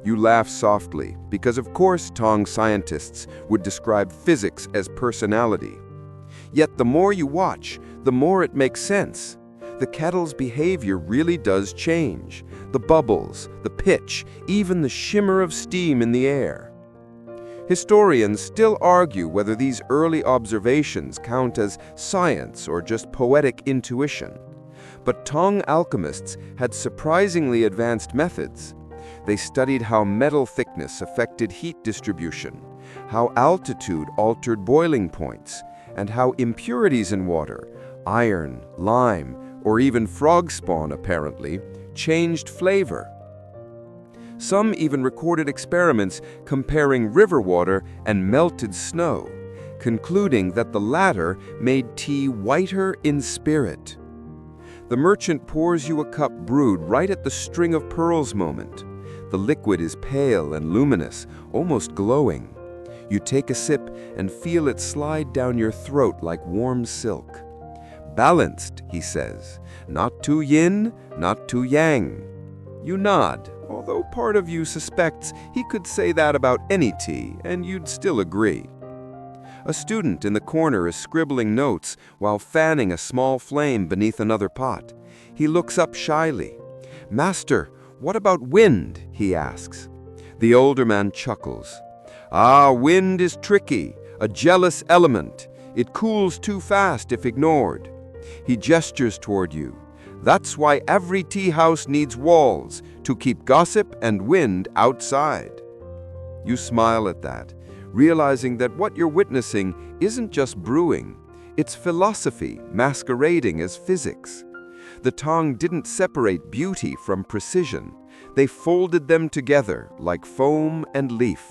You laugh softly, because of course Tang scientists would describe physics as personality. Yet the more you watch, the more it makes sense. The kettle's behavior really does change. The bubbles, the pitch, even the shimmer of steam in the air. Historians still argue whether these early observations count as science or just poetic intuition. But Tang alchemists had surprisingly advanced methods. They studied how metal thickness affected heat distribution, how altitude altered boiling points, and how impurities in water, iron, lime, or even frog spawn apparently, changed flavor. Some even recorded experiments comparing river water and melted snow, concluding that the latter made tea whiter in spirit. The merchant pours you a cup brewed right at the string of pearls moment. The liquid is pale and luminous, almost glowing. You take a sip and feel it slide down your throat like warm silk. "Balanced," he says. "Not too yin, not too yang." You nod, although part of you suspects he could say that about any tea, and you'd still agree. A student in the corner is scribbling notes while fanning a small flame beneath another pot. He looks up shyly. "Master, what about wind?" he asks. The older man chuckles. "Ah, wind is tricky, a jealous element. It cools too fast if ignored." He gestures toward you. "That's why every tea house needs walls, to keep gossip and wind outside." You smile at that, realizing that what you're witnessing isn't just brewing, it's philosophy masquerading as physics. The Tang didn't separate beauty from precision. They folded them together like foam and leaf.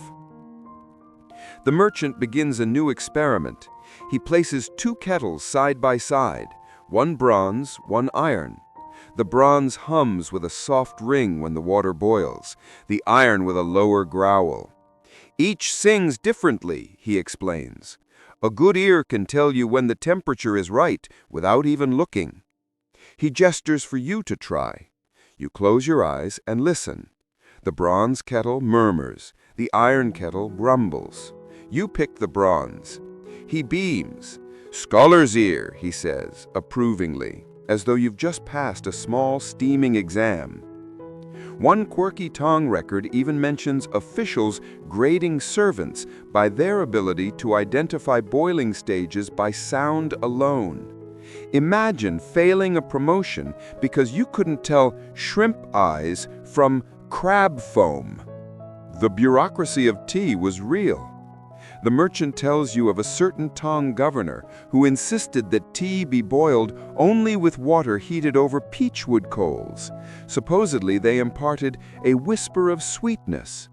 The merchant begins a new experiment. He places 2 kettles side by side, one bronze, one iron. The bronze hums with a soft ring when the water boils, the iron with a lower growl. Each sings differently, he explains. A good ear can tell you when the temperature is right without even looking. He gestures for you to try. You close your eyes and listen. The bronze kettle murmurs, the iron kettle grumbles. You pick the bronze. He beams. "Scholar's ear," he says, approvingly, as though you've just passed a small steaming exam. One quirky Tang record even mentions officials grading servants by their ability to identify boiling stages by sound alone. Imagine failing a promotion because you couldn't tell shrimp eyes from crab foam. The bureaucracy of tea was real. The merchant tells you of a certain Tang governor who insisted that tea be boiled only with water heated over peachwood coals. Supposedly, they imparted a whisper of sweetness.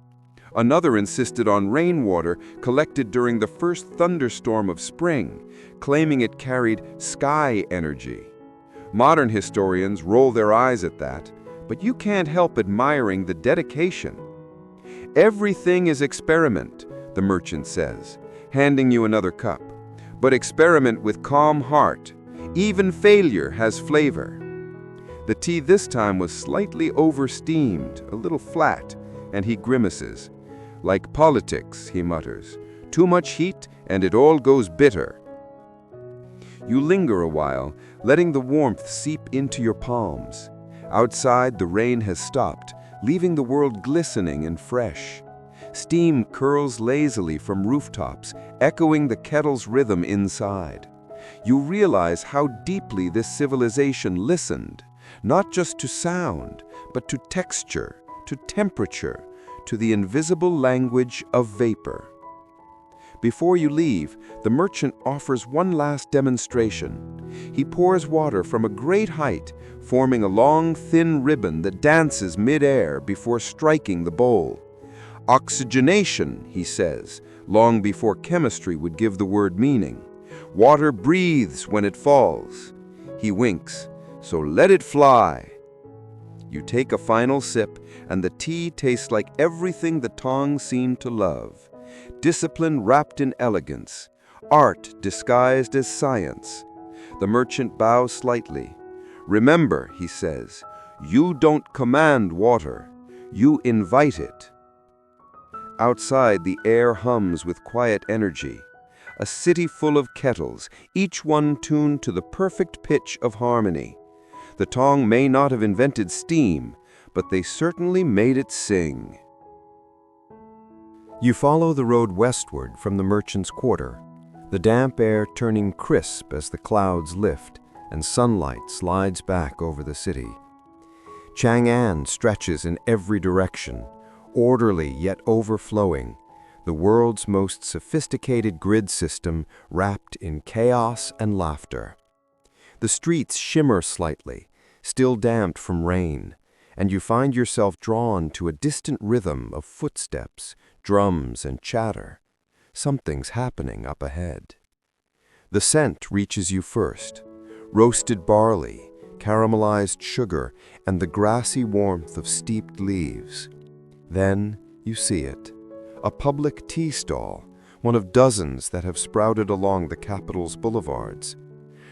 Another insisted on rainwater collected during the first thunderstorm of spring, claiming it carried sky energy. Modern historians roll their eyes at that, but you can't help admiring the dedication. "Everything is experiment," the merchant says, handing you another cup. "But experiment with calm heart. Even failure has flavor." The tea this time was slightly over-steamed, a little flat, and he grimaces. "Like politics," he mutters. "Too much heat, and it all goes bitter." You linger a while, letting the warmth seep into your palms. Outside, the rain has stopped, leaving the world glistening and fresh. Steam curls lazily from rooftops, echoing the kettle's rhythm inside. You realize how deeply this civilization listened, not just to sound, but to texture, to temperature, to the invisible language of vapor. Before you leave, the merchant offers one last demonstration. He pours water from a great height, forming a long, thin ribbon that dances mid-air before striking the bowl. Oxygenation, he says, long before chemistry would give the word meaning. Water breathes when it falls. He winks, "So let it fly." You take a final sip, and the tea tastes like everything the Tang seemed to love. Discipline wrapped in elegance, art disguised as science. The merchant bows slightly. "Remember," he says, "you don't command water, you invite it." Outside, the air hums with quiet energy. A city full of kettles, each one tuned to the perfect pitch of harmony. The Tang may not have invented steam, but they certainly made it sing. You follow the road westward from the merchant's quarter, the damp air turning crisp as the clouds lift and sunlight slides back over the city. Chang'an stretches in every direction, orderly yet overflowing, the world's most sophisticated grid system wrapped in chaos and laughter. The streets shimmer slightly, still damped from rain, and you find yourself drawn to a distant rhythm of footsteps, drums, and chatter. Something's happening up ahead. The scent reaches you first: roasted barley, caramelized sugar, and the grassy warmth of steeped leaves. Then you see it, a public tea stall, one of dozens that have sprouted along the capital's boulevards.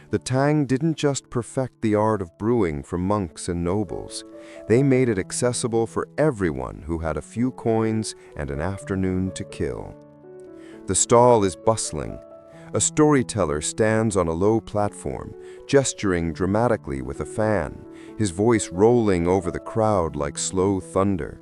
The Tang didn't just perfect the art of brewing for monks and nobles. They made it accessible for everyone who had a few coins and an afternoon to kill. The stall is bustling. A storyteller stands on a low platform, gesturing dramatically with a fan, his voice rolling over the crowd like slow thunder.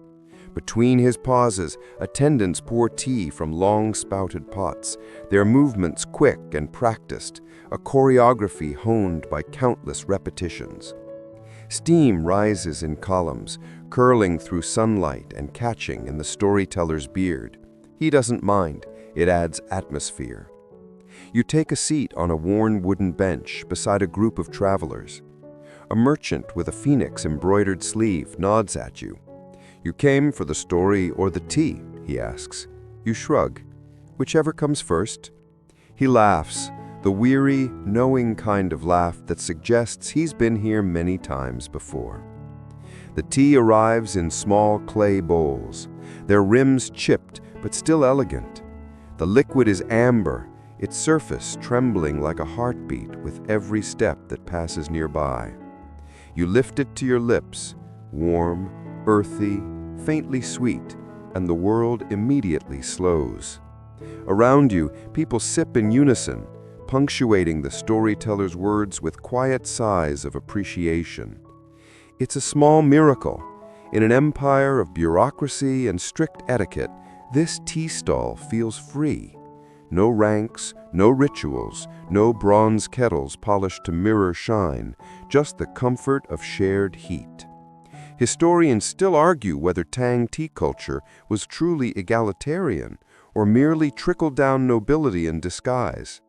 Between his pauses, attendants pour tea from long-spouted pots, their movements quick and practiced, a choreography honed by countless repetitions. Steam rises in columns, curling through sunlight and catching in the storyteller's beard. He doesn't mind, it adds atmosphere. You take a seat on a worn wooden bench beside a group of travelers. A merchant with a phoenix embroidered sleeve nods at you. "You came for the story or the tea?" he asks. You shrug. "Whichever comes first." He laughs, the weary, knowing kind of laugh that suggests he's been here many times before. The tea arrives in small clay bowls, their rims chipped but still elegant. The liquid is amber, its surface trembling like a heartbeat with every step that passes nearby. You lift it to your lips, warm, earthy, faintly sweet, and the world immediately slows. Around you, people sip in unison, punctuating the storyteller's words with quiet sighs of appreciation. It's a small miracle. In an empire of bureaucracy and strict etiquette, this tea stall feels free. No ranks, no rituals, no bronze kettles polished to mirror shine, just the comfort of shared heat. Historians still argue whether Tang tea culture was truly egalitarian or merely trickle-down nobility in disguise.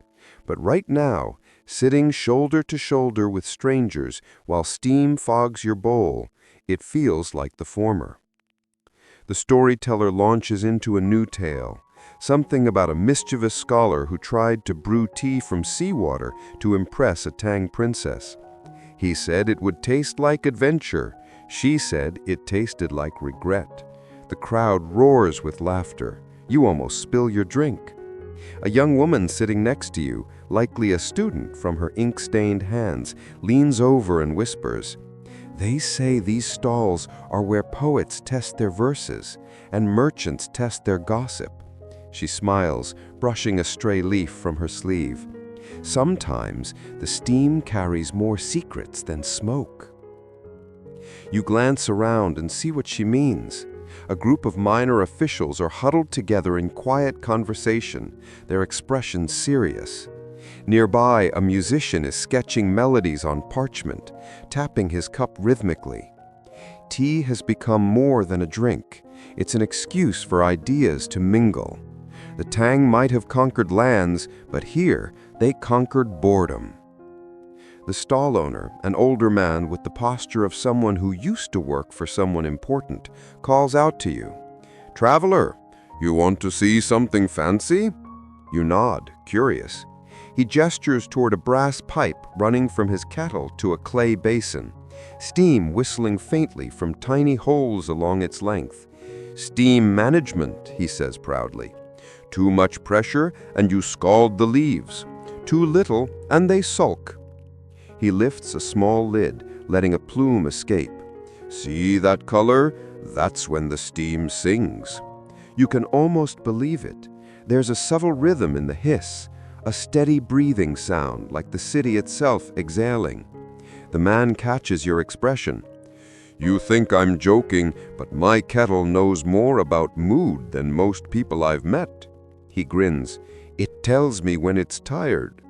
But right now, sitting shoulder to shoulder with strangers while steam fogs your bowl, it feels like the former. The storyteller launches into a new tale, something about a mischievous scholar who tried to brew tea from seawater to impress a Tang princess. He said it would taste like adventure. She said it tasted like regret. The crowd roars with laughter. You almost spill your drink. A young woman sitting next to you, likely a student from her ink-stained hands, leans over and whispers, "They say these stalls are where poets test their verses and merchants test their gossip." She smiles, brushing a stray leaf from her sleeve. Sometimes the steam carries more secrets than smoke. You glance around and see what she means. A group of minor officials are huddled together in quiet conversation, their expressions serious. Nearby, a musician is sketching melodies on parchment, tapping his cup rhythmically. Tea has become more than a drink. It's an excuse for ideas to mingle. The Tang might have conquered lands, but here they conquered boredom. The stall owner, an older man with the posture of someone who used to work for someone important, calls out to you, "Traveler, you want to see something fancy?" You nod, curious. He gestures toward a brass pipe running from his kettle to a clay basin, steam whistling faintly from tiny holes along its length. "Steam management," he says proudly. "Too much pressure and you scald the leaves. Too little and they sulk." He lifts a small lid, letting a plume escape. "See that color? That's when the steam sings." You can almost believe it. There's a subtle rhythm in the hiss, a steady breathing sound like the city itself exhaling. The man catches your expression. "You think I'm joking, but my kettle knows more about mood than most people I've met." He grins. "It tells me when it's tired."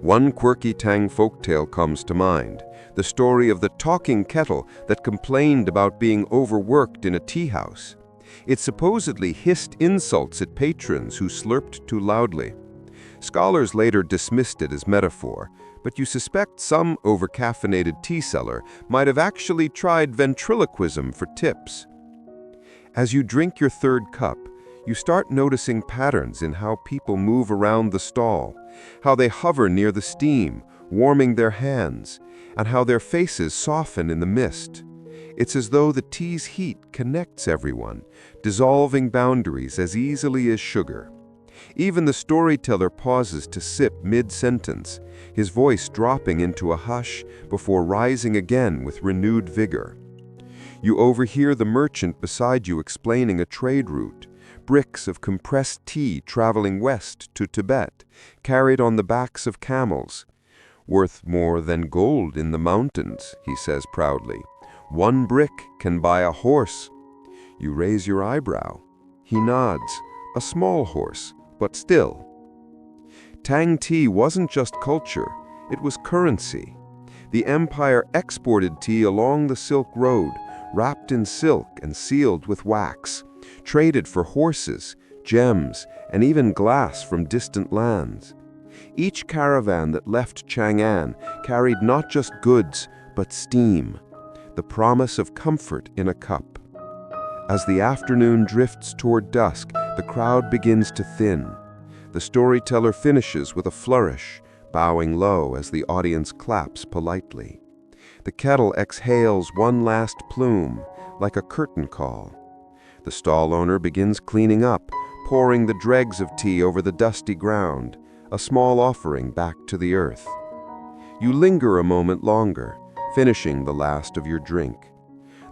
One quirky Tang folktale comes to mind, the story of the talking kettle that complained about being overworked in a tea house. It supposedly hissed insults at patrons who slurped too loudly. Scholars later dismissed it as metaphor, but you suspect some over-caffeinated tea seller might have actually tried ventriloquism for tips. As you drink your third cup, you start noticing patterns in how people move around the stall, how they hover near the steam, warming their hands, and how their faces soften in the mist. It's as though the tea's heat connects everyone, dissolving boundaries as easily as sugar. Even the storyteller pauses to sip mid-sentence, his voice dropping into a hush before rising again with renewed vigor. You overhear the merchant beside you explaining a trade route, bricks of compressed tea traveling west to Tibet, carried on the backs of camels. "Worth more than gold in the mountains," he says proudly. "One brick can buy a horse." You raise your eyebrow. He nods. A small horse, but still. Tang tea wasn't just culture, it was currency. The empire exported tea along the Silk Road, wrapped in silk and sealed with wax, traded for horses, gems, and even glass from distant lands. Each caravan that left Chang'an carried not just goods, but steam, the promise of comfort in a cup. As the afternoon drifts toward dusk, the crowd begins to thin. The storyteller finishes with a flourish, bowing low as the audience claps politely. The kettle exhales one last plume, like a curtain call. The stall owner begins cleaning up, pouring the dregs of tea over the dusty ground, a small offering back to the earth. You linger a moment longer, finishing the last of your drink.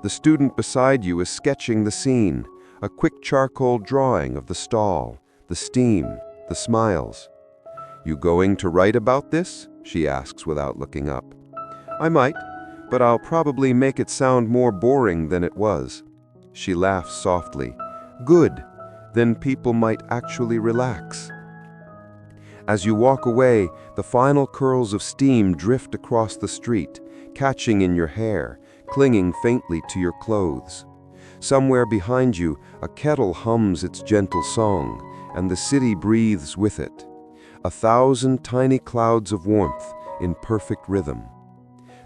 The student beside you is sketching the scene, a quick charcoal drawing of the stall, the steam, the smiles. "You going to write about this?" she asks without looking up. "I might, but I'll probably make it sound more boring than it was." She laughs softly. "Good, then people might actually relax." As you walk away, the final curls of steam drift across the street, catching in your hair, clinging faintly to your clothes. Somewhere behind you, a kettle hums its gentle song, and the city breathes with it. 1,000 tiny clouds of warmth in perfect rhythm.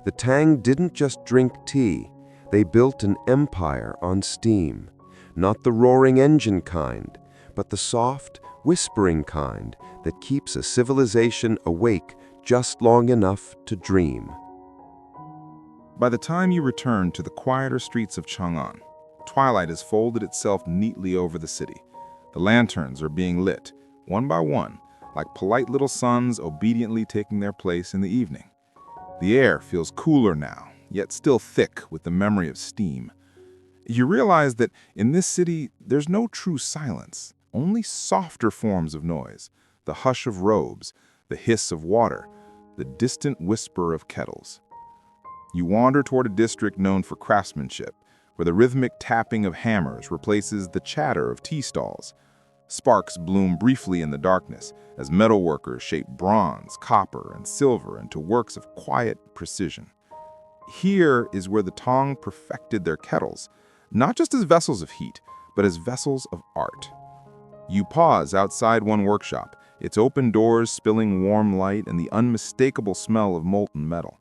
The Tang didn't just drink tea, they built an empire on steam. Not the roaring engine kind, but the soft, whispering kind that keeps a civilization awake just long enough to dream. By the time you return to the quieter streets of Chang'an, twilight has folded itself neatly over the city. The lanterns are being lit, one by one, like polite little suns obediently taking their place in the evening. The air feels cooler now, yet still thick with the memory of steam. You realize that in this city, there's no true silence, only softer forms of noise, the hush of robes, the hiss of water, the distant whisper of kettles. You wander toward a district known for craftsmanship, where the rhythmic tapping of hammers replaces the chatter of tea stalls. Sparks bloom briefly in the darkness as metalworkers shape bronze, copper, and silver into works of quiet precision. Here is where the Tang perfected their kettles, not just as vessels of heat, but as vessels of art. You pause outside one workshop, its open doors spilling warm light and the unmistakable smell of molten metal.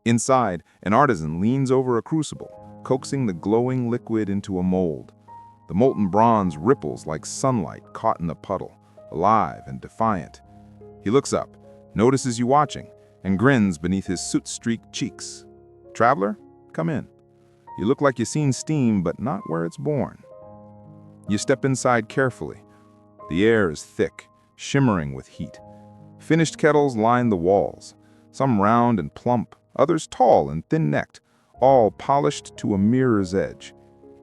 Inside, an artisan leans over a crucible, coaxing the glowing liquid into a mold. The molten bronze ripples like sunlight caught in the puddle, alive and defiant. He looks up, notices you watching, and grins beneath his soot-streaked cheeks. "Traveler, come in. You look like you've seen steam, but not where it's born." You step inside carefully. The air is thick, shimmering with heat. Finished kettles line the walls, some round and plump, others tall and thin-necked, all polished to a mirror's edge.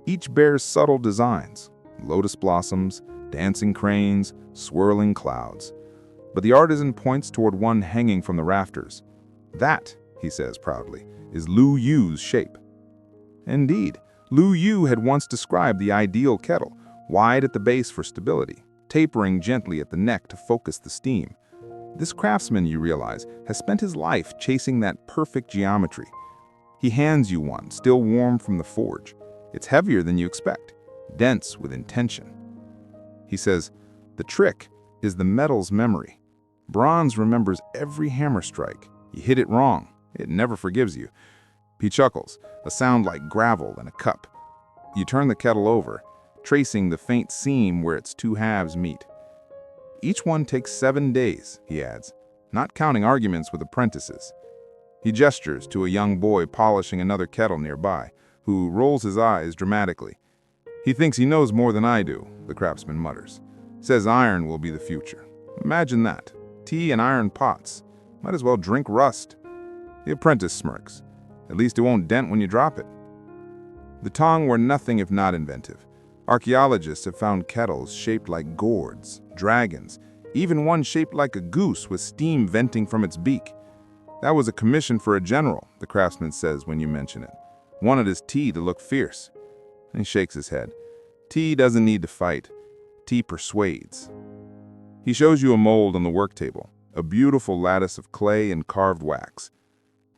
Each bears subtle designs, lotus blossoms, dancing cranes, swirling clouds. But the artisan points toward one hanging from the rafters. "That," he says proudly, "is Lu Yu's shape." Indeed, Lu Yu had once described the ideal kettle, wide at the base for stability, tapering gently at the neck to focus the steam. This craftsman, you realize, has spent his life chasing that perfect geometry. He hands you one, still warm from the forge. It's heavier than you expect, dense with intention. He says, "The trick is the metal's memory. Bronze remembers every hammer strike. You hit it wrong, it never forgives you." He chuckles, a sound like gravel in a cup. You turn the kettle over, tracing the faint seam where its two halves meet. "Each one takes 7 days," he adds, not counting arguments with apprentices. He gestures to a young boy polishing another kettle nearby, who rolls his eyes dramatically. "He thinks he knows more than I do," the craftsman mutters. "Says iron will be the future. Imagine that. Tea in iron pots. Might as well drink rust." The apprentice smirks. "At least it won't dent when you drop it." The Tang were nothing if not inventive. Archaeologists have found kettles shaped like gourds, dragons, even one shaped like a goose with steam venting from its beak. "That was a commission for a general," the craftsman says when you mention it. "Wanted his tea to look fierce." And he shakes his head. "Tea doesn't need to fight. Tea persuades." He shows you a mold on the work table, a beautiful lattice of clay and carved wax.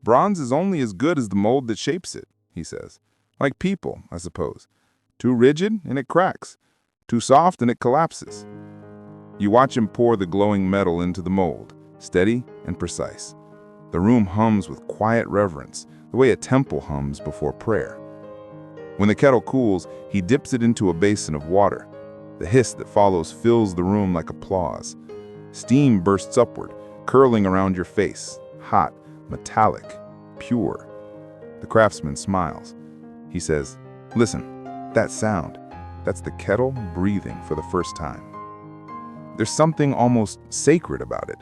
"Bronze is only as good as the mold that shapes it," he says. "Like people, I suppose. Too rigid and it cracks. Too soft and it collapses." You watch him pour the glowing metal into the mold, steady and precise. The room hums with quiet reverence, the way a temple hums before prayer. When the kettle cools, he dips it into a basin of water. The hiss that follows fills the room like applause. Steam bursts upward, curling around your face, hot, metallic, pure. The craftsman smiles. He says, "Listen, that sound, that's the kettle breathing for the first time." There's something almost sacred about it.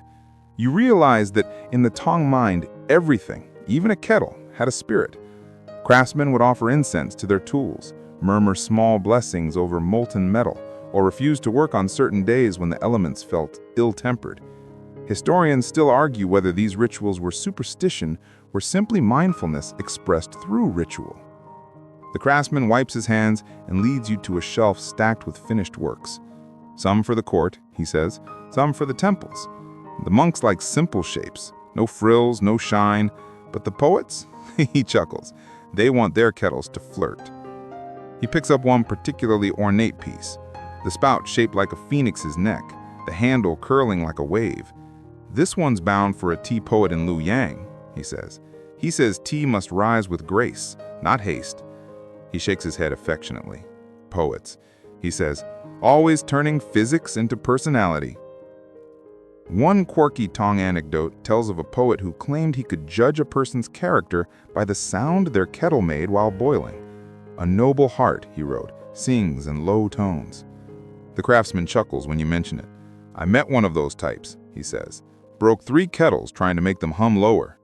You realize that in the Tang mind, everything, even a kettle, had a spirit. Craftsmen would offer incense to their tools, murmur small blessings over molten metal, or refuse to work on certain days when the elements felt ill-tempered. Historians still argue whether these rituals were superstition or simply mindfulness expressed through ritual. The craftsman wipes his hands and leads you to a shelf stacked with finished works. Some for the court, he says, some for the temples. The monks like simple shapes, no frills, no shine, but the poets? He chuckles. They want their kettles to flirt. He picks up one particularly ornate piece, the spout shaped like a phoenix's neck, the handle curling like a wave. "This one's bound for a tea poet in Liu Yang," he says. "He says tea must rise with grace, not haste." He shakes his head affectionately. "Poets," he says, "always turning physics into personality." One quirky Tang anecdote tells of a poet who claimed he could judge a person's character by the sound their kettle made while boiling. "A noble heart," he wrote, "sings in low tones." The craftsman chuckles when you mention it. "I met one of those types," he says. "Broke 3 kettles trying to make them hum lower."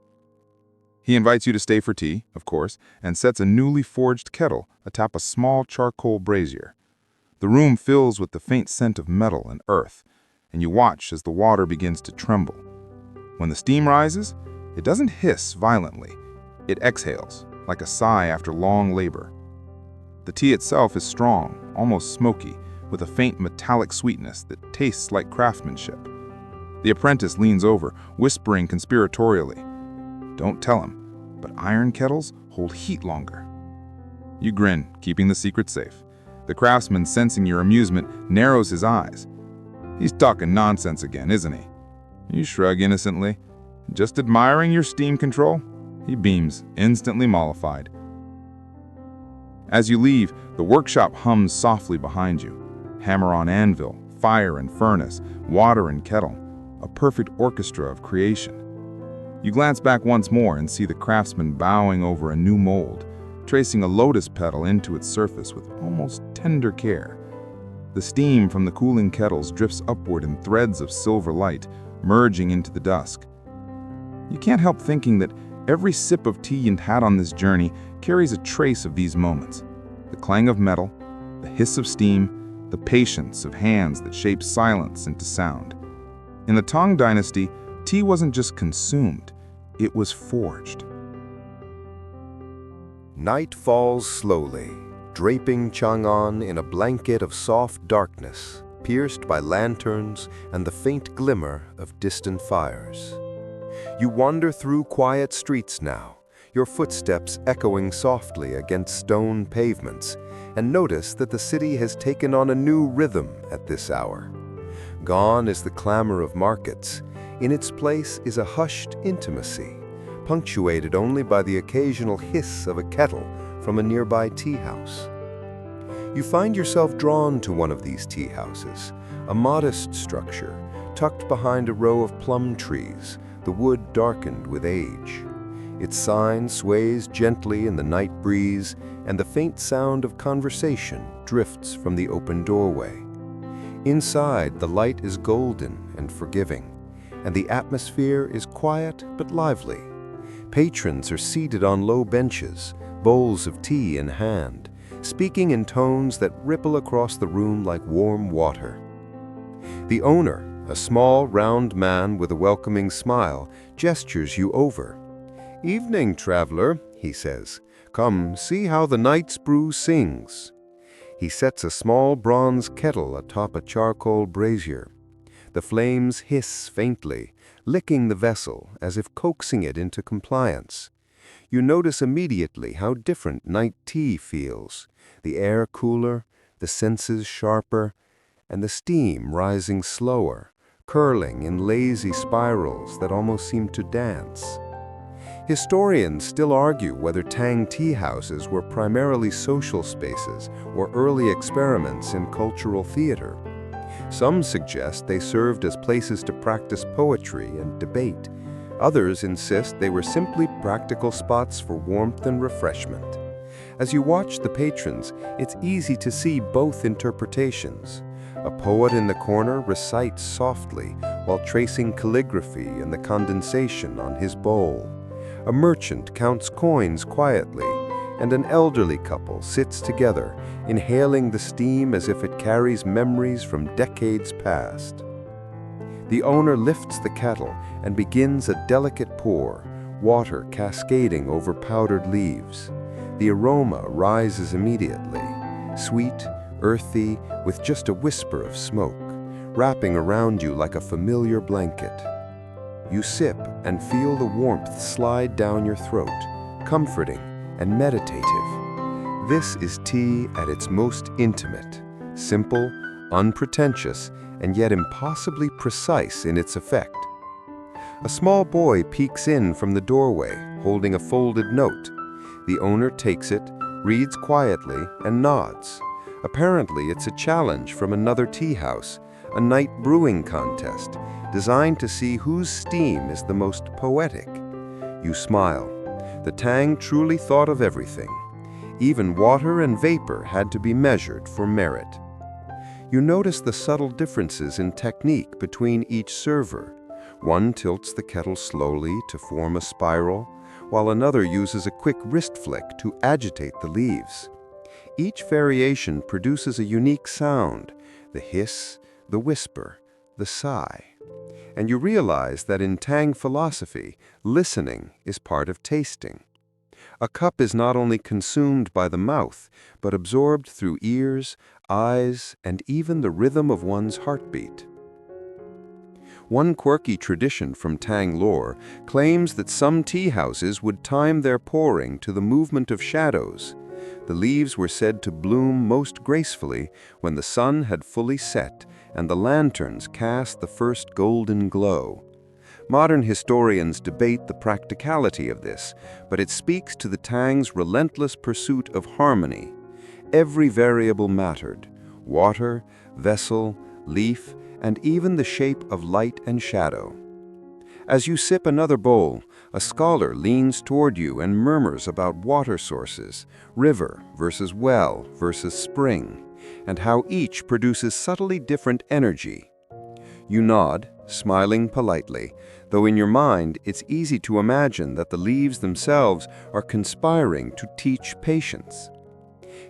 He invites you to stay for tea, of course, and sets a newly forged kettle atop a small charcoal brazier. The room fills with the faint scent of metal and earth, and you watch as the water begins to tremble. When the steam rises, it doesn't hiss violently. It exhales, like a sigh after long labor. The tea itself is strong, almost smoky, with a faint metallic sweetness that tastes like craftsmanship. The apprentice leans over, whispering conspiratorially, "Don't tell him, but iron kettles hold heat longer." You grin, keeping the secret safe. The craftsman, sensing your amusement, narrows his eyes. "He's talking nonsense again, isn't he?" You shrug innocently. "Just admiring your steam control?" He beams, instantly mollified. As you leave, the workshop hums softly behind you. Hammer on anvil, fire and furnace, water and kettle, a perfect orchestra of creation. You glance back once more and see the craftsman bowing over a new mold, tracing a lotus petal into its surface with almost tender care. The steam from the cooling kettles drifts upward in threads of silver light, merging into the dusk. You can't help thinking that every sip of tea you've had on this journey carries a trace of these moments. The clang of metal, the hiss of steam, the patience of hands that shape silence into sound. In the Tang Dynasty, tea wasn't just consumed, it was forged. Night falls slowly, draping Chang'an in a blanket of soft darkness, pierced by lanterns and the faint glimmer of distant fires. You wander through quiet streets now, your footsteps echoing softly against stone pavements, and notice that the city has taken on a new rhythm at this hour. Gone is the clamor of markets. In its place is a hushed intimacy, punctuated only by the occasional hiss of a kettle from a nearby tea house. You find yourself drawn to one of these tea houses, a modest structure tucked behind a row of plum trees, the wood darkened with age. Its sign sways gently in the night breeze, and the faint sound of conversation drifts from the open doorway. Inside, the light is golden and forgiving, and the atmosphere is quiet but lively. Patrons are seated on low benches, bowls of tea in hand, speaking in tones that ripple across the room like warm water. The owner, a small, round man with a welcoming smile, gestures you over. "Evening, traveler," he says. "Come, see how the night's brew sings." He sets a small bronze kettle atop a charcoal brazier. The flames hiss faintly, licking the vessel as if coaxing it into compliance. You notice immediately how different night tea feels, the air cooler, the senses sharper, and the steam rising slower, curling in lazy spirals that almost seem to dance. Historians still argue whether Tang tea houses were primarily social spaces or early experiments in cultural theater. Some suggest they served as places to practice poetry and debate. Others insist they were simply practical spots for warmth and refreshment. As you watch the patrons, it's easy to see both interpretations. A poet in the corner recites softly while tracing calligraphy in the condensation on his bowl. A merchant counts coins quietly, and an elderly couple sits together, inhaling the steam as if it carries memories from decades past. The owner lifts the kettle and begins a delicate pour, water cascading over powdered leaves. The aroma rises immediately, sweet, earthy, with just a whisper of smoke, wrapping around you like a familiar blanket. You sip and feel the warmth slide down your throat, comforting and meditative. This is tea at its most intimate, simple, unpretentious, and yet impossibly precise in its effect. A small boy peeks in from the doorway, holding a folded note. The owner takes it, reads quietly, and nods. Apparently, it's a challenge from another tea house, a night brewing contest, designed to see whose steam is the most poetic. You smile. The Tang truly thought of everything. Even water and vapor had to be measured for merit. You notice the subtle differences in technique between each server. One tilts the kettle slowly to form a spiral, while another uses a quick wrist flick to agitate the leaves. Each variation produces a unique sound, the hiss, the whisper, the sigh. And you realize that in Tang philosophy, listening is part of tasting. A cup is not only consumed by the mouth, but absorbed through ears, eyes, and even the rhythm of one's heartbeat. One quirky tradition from Tang lore claims that some tea houses would time their pouring to the movement of shadows. The leaves were said to bloom most gracefully when the sun had fully set and the lanterns cast the first golden glow. Modern historians debate the practicality of this, but it speaks to the Tang's relentless pursuit of harmony. Every variable mattered: water, vessel, leaf, and even the shape of light and shadow. As you sip another bowl, a scholar leans toward you and murmurs about water sources, river versus well versus spring, and how each produces subtly different energy. You nod, smiling politely, though in your mind it's easy to imagine that the leaves themselves are conspiring to teach patience.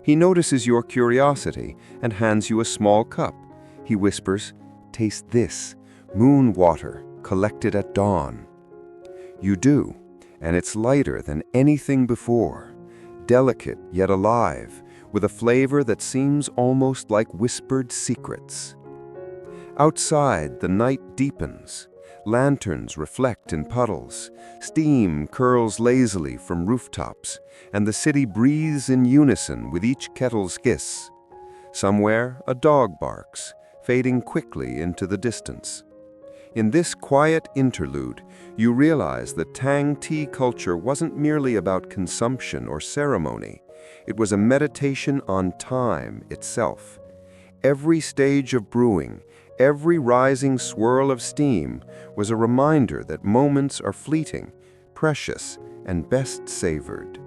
He notices your curiosity and hands you a small cup. He whispers, "Taste this, moon water, collected at dawn." You do, and it's lighter than anything before, delicate yet alive, with a flavor that seems almost like whispered secrets. Outside, the night deepens. Lanterns reflect in puddles, steam curls lazily from rooftops, and the city breathes in unison with each kettle's hiss. Somewhere, a dog barks, fading quickly into the distance. In this quiet interlude, you realize that Tang tea culture wasn't merely about consumption or ceremony. It was a meditation on time itself. Every stage of brewing, every rising swirl of steam was a reminder that moments are fleeting, precious, and best savored.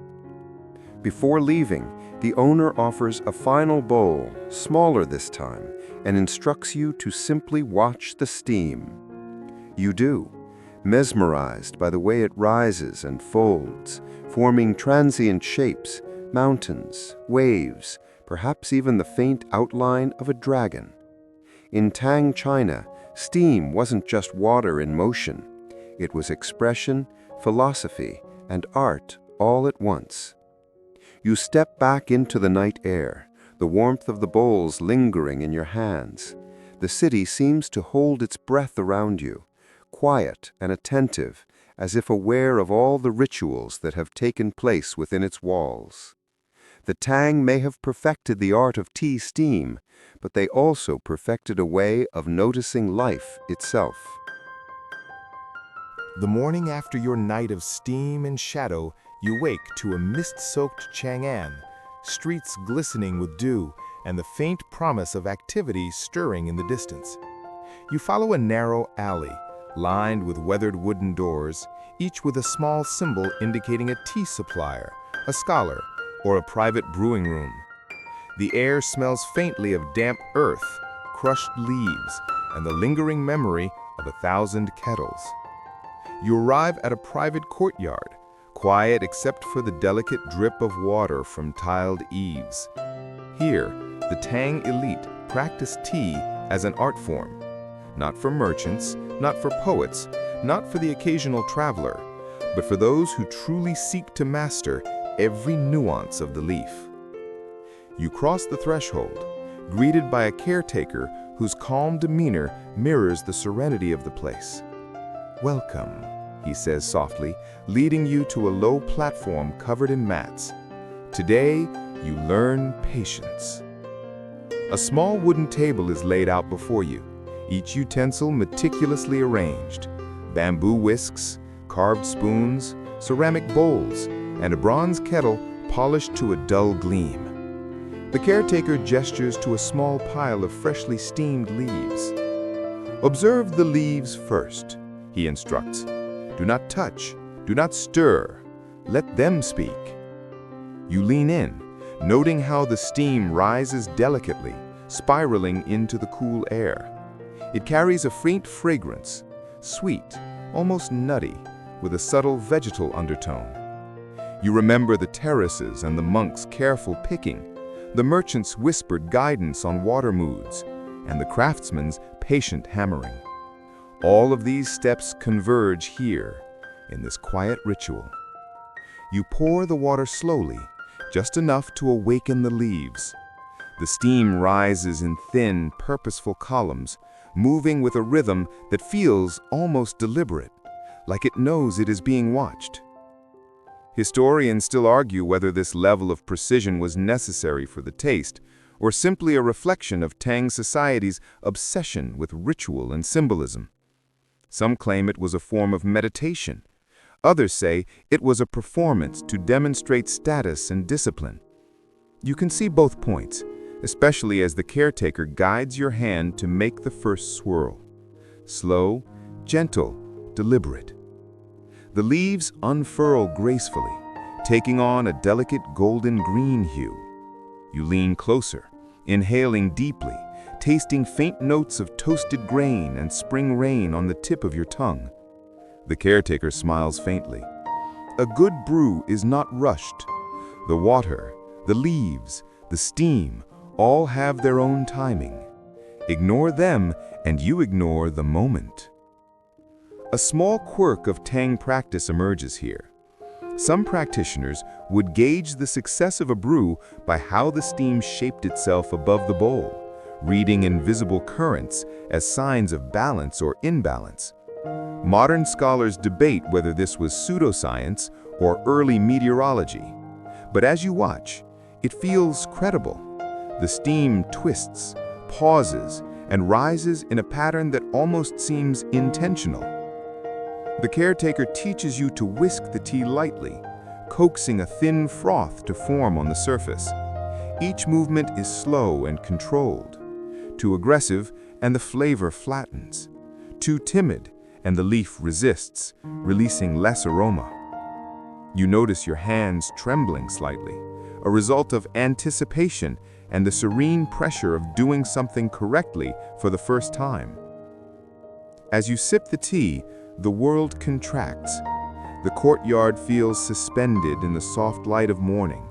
Before leaving, the owner offers a final bowl, smaller this time, and instructs you to simply watch the steam. You do, mesmerized by the way it rises and folds, forming transient shapes, mountains, waves, perhaps even the faint outline of a dragon. In Tang China, steam wasn't just water in motion. It was expression, philosophy, and art all at once. You step back into the night air, the warmth of the bowls lingering in your hands. The city seems to hold its breath around you, quiet and attentive, as if aware of all the rituals that have taken place within its walls. The Tang may have perfected the art of tea steam, but they also perfected a way of noticing life itself. The morning after your night of steam and shadow, you wake to a mist-soaked Chang'an, streets glistening with dew, and the faint promise of activity stirring in the distance. You follow a narrow alley, lined with weathered wooden doors, each with a small symbol indicating a tea supplier, a scholar, or a private brewing room. The air smells faintly of damp earth, crushed leaves, and the lingering memory of 1,000 kettles. You arrive at a private courtyard, quiet except for the delicate drip of water from tiled eaves. Here, the Tang elite practice tea as an art form. Not for merchants, not for poets, not for the occasional traveler, but for those who truly seek to master every nuance of the leaf. You cross the threshold, greeted by a caretaker whose calm demeanor mirrors the serenity of the place. "Welcome," he says softly, leading you to a low platform covered in mats. "Today, you learn patience." A small wooden table is laid out before you, each utensil meticulously arranged. Bamboo whisks, carved spoons, ceramic bowls, and a bronze kettle polished to a dull gleam. The caretaker gestures to a small pile of freshly steamed leaves. "Observe the leaves first," he instructs. "Do not touch, do not stir. Let them speak." You lean in, noting how the steam rises delicately, spiraling into the cool air. It carries a faint fragrance, sweet, almost nutty, with a subtle vegetal undertone. You remember the terraces and the monks' careful picking, the merchants' whispered guidance on water moods, and the craftsman's patient hammering. All of these steps converge here, in this quiet ritual. You pour the water slowly, just enough to awaken the leaves. The steam rises in thin, purposeful columns, moving with a rhythm that feels almost deliberate, like it knows it is being watched. Historians still argue whether this level of precision was necessary for the taste, or simply a reflection of Tang society's obsession with ritual and symbolism. Some claim it was a form of meditation. Others say it was a performance to demonstrate status and discipline. You can see both points, especially as the caretaker guides your hand to make the first swirl. Slow, gentle, deliberate. The leaves unfurl gracefully, taking on a delicate golden green hue. You lean closer, inhaling deeply, tasting faint notes of toasted grain and spring rain on the tip of your tongue. The caretaker smiles faintly. A good brew is not rushed. The water, the leaves, the steam, all have their own timing. Ignore them and you ignore the moment. A small quirk of Tang practice emerges here. Some practitioners would gauge the success of a brew by how the steam shaped itself above the bowl, reading invisible currents as signs of balance or imbalance. Modern scholars debate whether this was pseudoscience or early meteorology. But as you watch, it feels credible. The steam twists, pauses, and rises in a pattern that almost seems intentional. The caretaker teaches you to whisk the tea lightly, coaxing a thin froth to form on the surface. Each movement is slow and controlled. Too aggressive, and the flavor flattens. Too timid, and the leaf resists, releasing less aroma. You notice your hands trembling slightly, a result of anticipation and the serene pressure of doing something correctly for the first time. As you sip the tea, the world contracts. The courtyard feels suspended in the soft light of morning,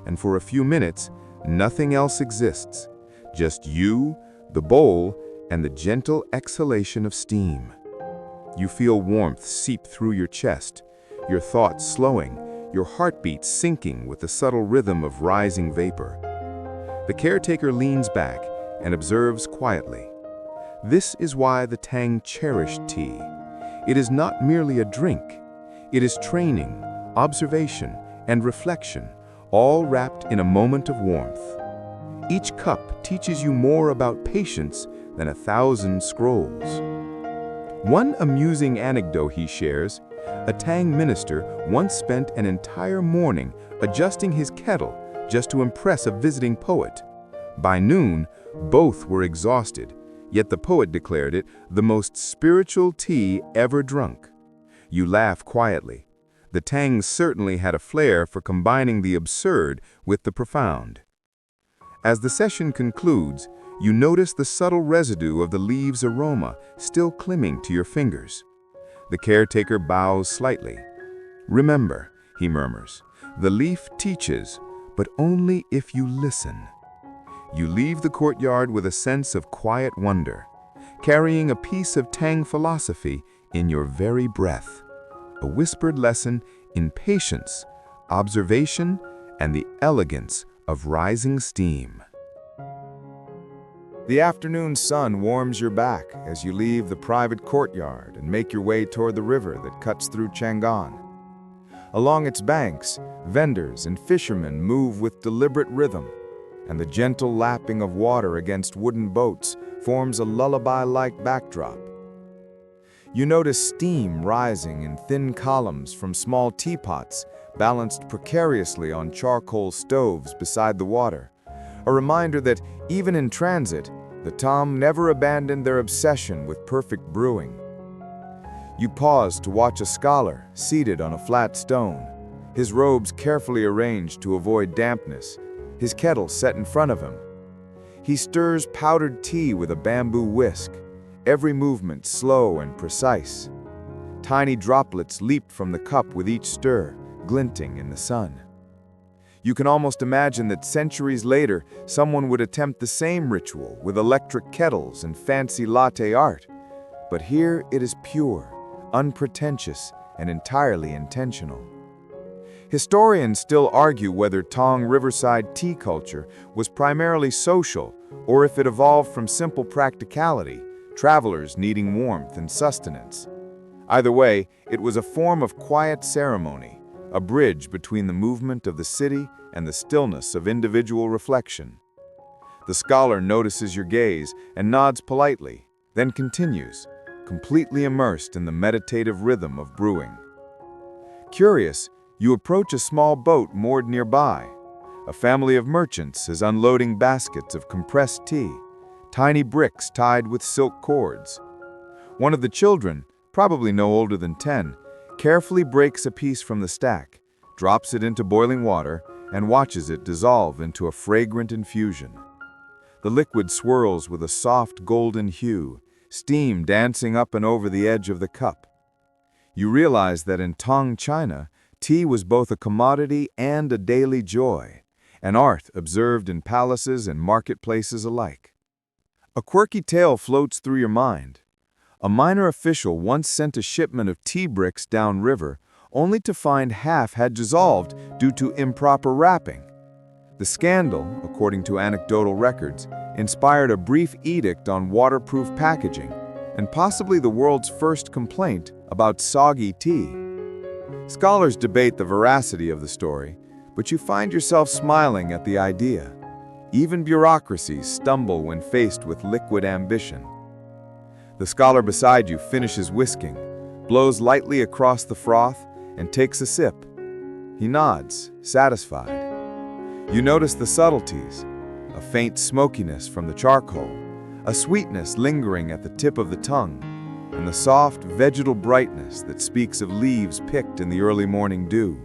and for a few minutes, nothing else exists. Just you, the bowl, and the gentle exhalation of steam. You feel warmth seep through your chest, your thoughts slowing, your heartbeat sinking with the subtle rhythm of rising vapor. The caretaker leans back and observes quietly. This is why the Tang cherished tea. It is not merely a drink. It is training, observation, and reflection, all wrapped in a moment of warmth. Each cup teaches you more about patience than 1,000 scrolls. One amusing anecdote he shares: a Tang minister once spent an entire morning adjusting his kettle just to impress a visiting poet. By noon, both were exhausted, yet the poet declared it the most spiritual tea ever drunk. You laugh quietly. The Tangs certainly had a flair for combining the absurd with the profound. As the session concludes, you notice the subtle residue of the leaves' aroma still clinging to your fingers. The caretaker bows slightly. "Remember," he murmurs, "the leaf teaches, but only if you listen." You leave the courtyard with a sense of quiet wonder, carrying a piece of Tang philosophy in your very breath, a whispered lesson in patience, observation, and the elegance of rising steam. The afternoon sun warms your back as you leave the private courtyard and make your way toward the river that cuts through Chang'an. Along its banks, vendors and fishermen move with deliberate rhythm, and the gentle lapping of water against wooden boats forms a lullaby-like backdrop. You notice steam rising in thin columns from small teapots balanced precariously on charcoal stoves beside the water, a reminder that even in transit, the Tang never abandoned their obsession with perfect brewing. You pause to watch a scholar seated on a flat stone, his robes carefully arranged to avoid dampness, his kettle set in front of him. He stirs powdered tea with a bamboo whisk, every movement slow and precise. Tiny droplets leap from the cup with each stir, glinting in the sun. You can almost imagine that centuries later, someone would attempt the same ritual with electric kettles and fancy latte art. But here it is pure, unpretentious, and entirely intentional. Historians still argue whether Tang riverside tea culture was primarily social or if it evolved from simple practicality, travelers needing warmth and sustenance. Either way, it was a form of quiet ceremony, a bridge between the movement of the city and the stillness of individual reflection. The scholar notices your gaze and nods politely, then continues, completely immersed in the meditative rhythm of brewing. Curious, you approach a small boat moored nearby. A family of merchants is unloading baskets of compressed tea, tiny bricks tied with silk cords. One of the children, probably no older than 10, carefully breaks a piece from the stack, drops it into boiling water, and watches it dissolve into a fragrant infusion. The liquid swirls with a soft golden hue, steam dancing up and over the edge of the cup. You realize that in Tang China, tea was both a commodity and a daily joy, an art observed in palaces and marketplaces alike. A quirky tale floats through your mind. A minor official once sent a shipment of tea bricks downriver, only to find half had dissolved due to improper wrapping. The scandal, according to anecdotal records, inspired a brief edict on waterproof packaging, and possibly the world's first complaint about soggy tea. Scholars debate the veracity of the story, but you find yourself smiling at the idea. Even bureaucracies stumble when faced with liquid ambition. The scholar beside you finishes whisking, blows lightly across the froth, and takes a sip. He nods, satisfied. You notice the subtleties, a faint smokiness from the charcoal, a sweetness lingering at the tip of the tongue, and the soft vegetal brightness that speaks of leaves picked in the early morning dew.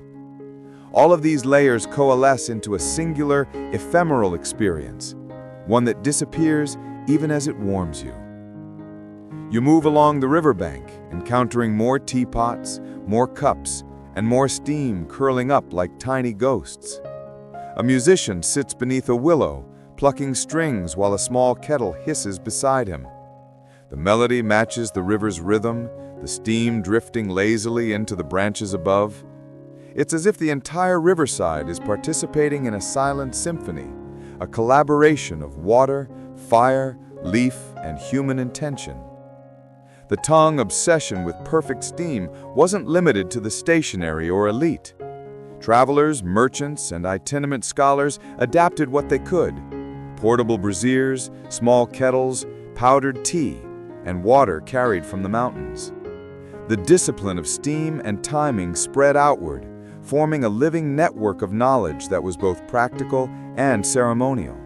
All of these layers coalesce into a singular, ephemeral experience, one that disappears even as it warms you. You move along the riverbank, encountering more teapots, more cups, and more steam curling up like tiny ghosts. A musician sits beneath a willow, plucking strings while a small kettle hisses beside him. The melody matches the river's rhythm, the steam drifting lazily into the branches above. It's as if the entire riverside is participating in a silent symphony, a collaboration of water, fire, leaf, and human intention. The Tang obsession with perfect steam wasn't limited to the stationary or elite. Travelers, merchants, and itinerant scholars adapted what they could. Portable braziers, small kettles, powdered tea, and water carried from the mountains. The discipline of steam and timing spread outward, forming a living network of knowledge that was both practical and ceremonial.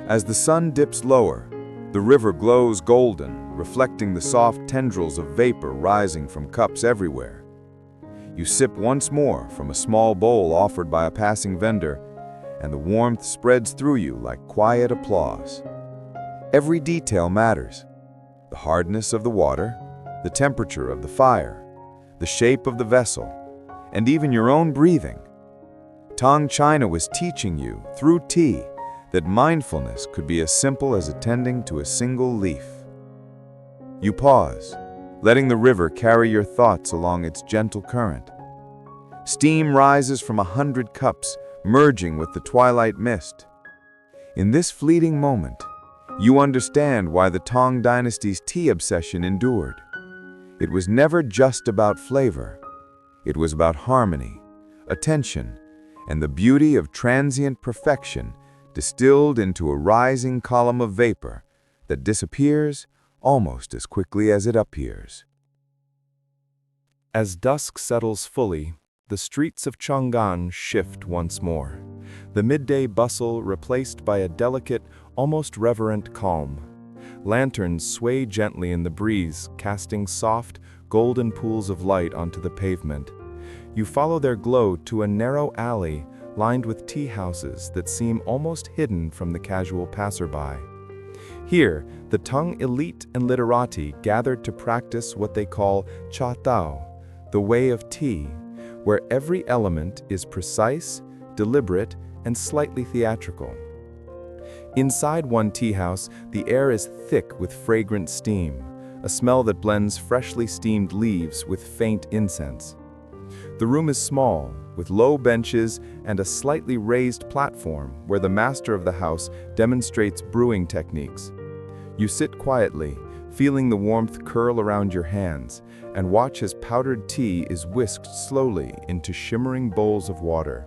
As the sun dips lower, the river glows golden, reflecting the soft tendrils of vapor rising from cups everywhere. You sip once more from a small bowl offered by a passing vendor, and the warmth spreads through you like quiet applause. Every detail matters. The hardness of the water, the temperature of the fire, the shape of the vessel, and even your own breathing. Tang China was teaching you, through tea, that mindfulness could be as simple as attending to a single leaf. You pause, letting the river carry your thoughts along its gentle current. Steam rises from 100 cups, merging with the twilight mist. In this fleeting moment, you understand why the Tang Dynasty's tea obsession endured. It was never just about flavor. It was about harmony, attention, and the beauty of transient perfection distilled into a rising column of vapor that disappears almost as quickly as it appears. As dusk settles fully, the streets of Chang'an shift once more, the midday bustle replaced by a delicate, almost reverent calm. Lanterns sway gently in the breeze, casting soft, golden pools of light onto the pavement. You follow their glow to a narrow alley lined with tea houses that seem almost hidden from the casual passerby. Here, the Tang elite and literati gathered to practice what they call cha tao, the way of tea, where every element is precise, deliberate, and slightly theatrical. Inside one tea house, the air is thick with fragrant steam, a smell that blends freshly steamed leaves with faint incense. The room is small, with low benches and a slightly raised platform where the master of the house demonstrates brewing techniques. You sit quietly, feeling the warmth curl around your hands, and watch as powdered tea is whisked slowly into shimmering bowls of water.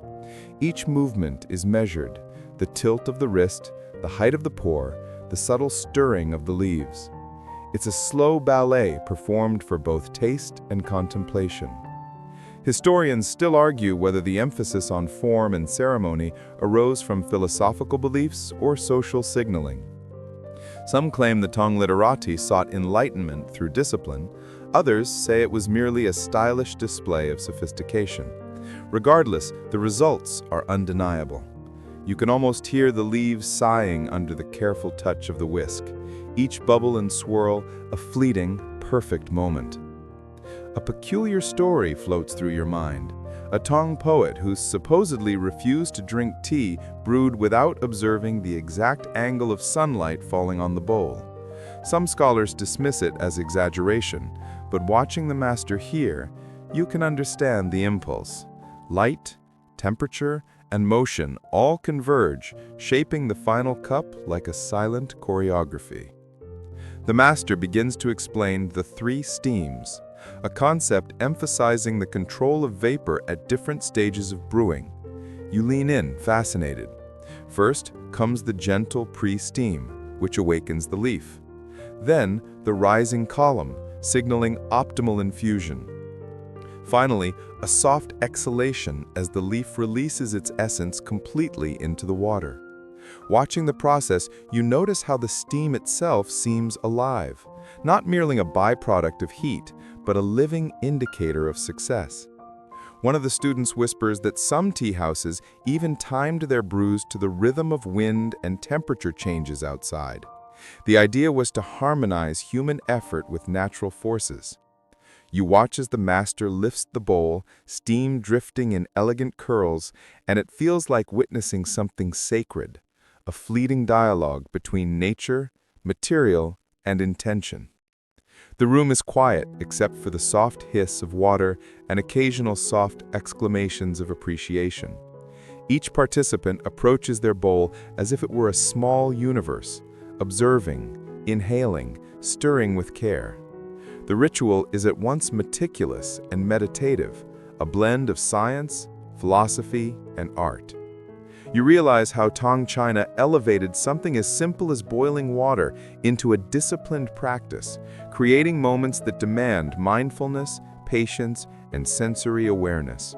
Each movement is measured, the tilt of the wrist, the height of the pour, the subtle stirring of the leaves. It's a slow ballet performed for both taste and contemplation. Historians still argue whether the emphasis on form and ceremony arose from philosophical beliefs or social signaling. Some claim the Tang literati sought enlightenment through discipline. Others say it was merely a stylish display of sophistication. Regardless, the results are undeniable. You can almost hear the leaves sighing under the careful touch of the whisk, each bubble and swirl a fleeting, perfect moment. A peculiar story floats through your mind. A Tang poet who supposedly refused to drink tea brewed without observing the exact angle of sunlight falling on the bowl. Some scholars dismiss it as exaggeration, but watching the master here, you can understand the impulse. Light, temperature, and motion all converge, shaping the final cup like a silent choreography. The master begins to explain the 3 steams, a concept emphasizing the control of vapor at different stages of brewing. You lean in, fascinated. First comes the gentle pre-steam, which awakens the leaf. Then, the rising column, signaling optimal infusion. Finally, a soft exhalation as the leaf releases its essence completely into the water. Watching the process, you notice how the steam itself seems alive, not merely a byproduct of heat, but a living indicator of success. One of the students whispers that some tea houses even timed their brews to the rhythm of wind and temperature changes outside. The idea was to harmonize human effort with natural forces. You watch as the master lifts the bowl, steam drifting in elegant curls, and it feels like witnessing something sacred, a fleeting dialogue between nature, material, and intention. The room is quiet except for the soft hiss of water and occasional soft exclamations of appreciation. Each participant approaches their bowl as if it were a small universe, observing, inhaling, stirring with care. The ritual is at once meticulous and meditative, a blend of science, philosophy, and art. You realize how Tang China elevated something as simple as boiling water into a disciplined practice, creating moments that demand mindfulness, patience, and sensory awareness.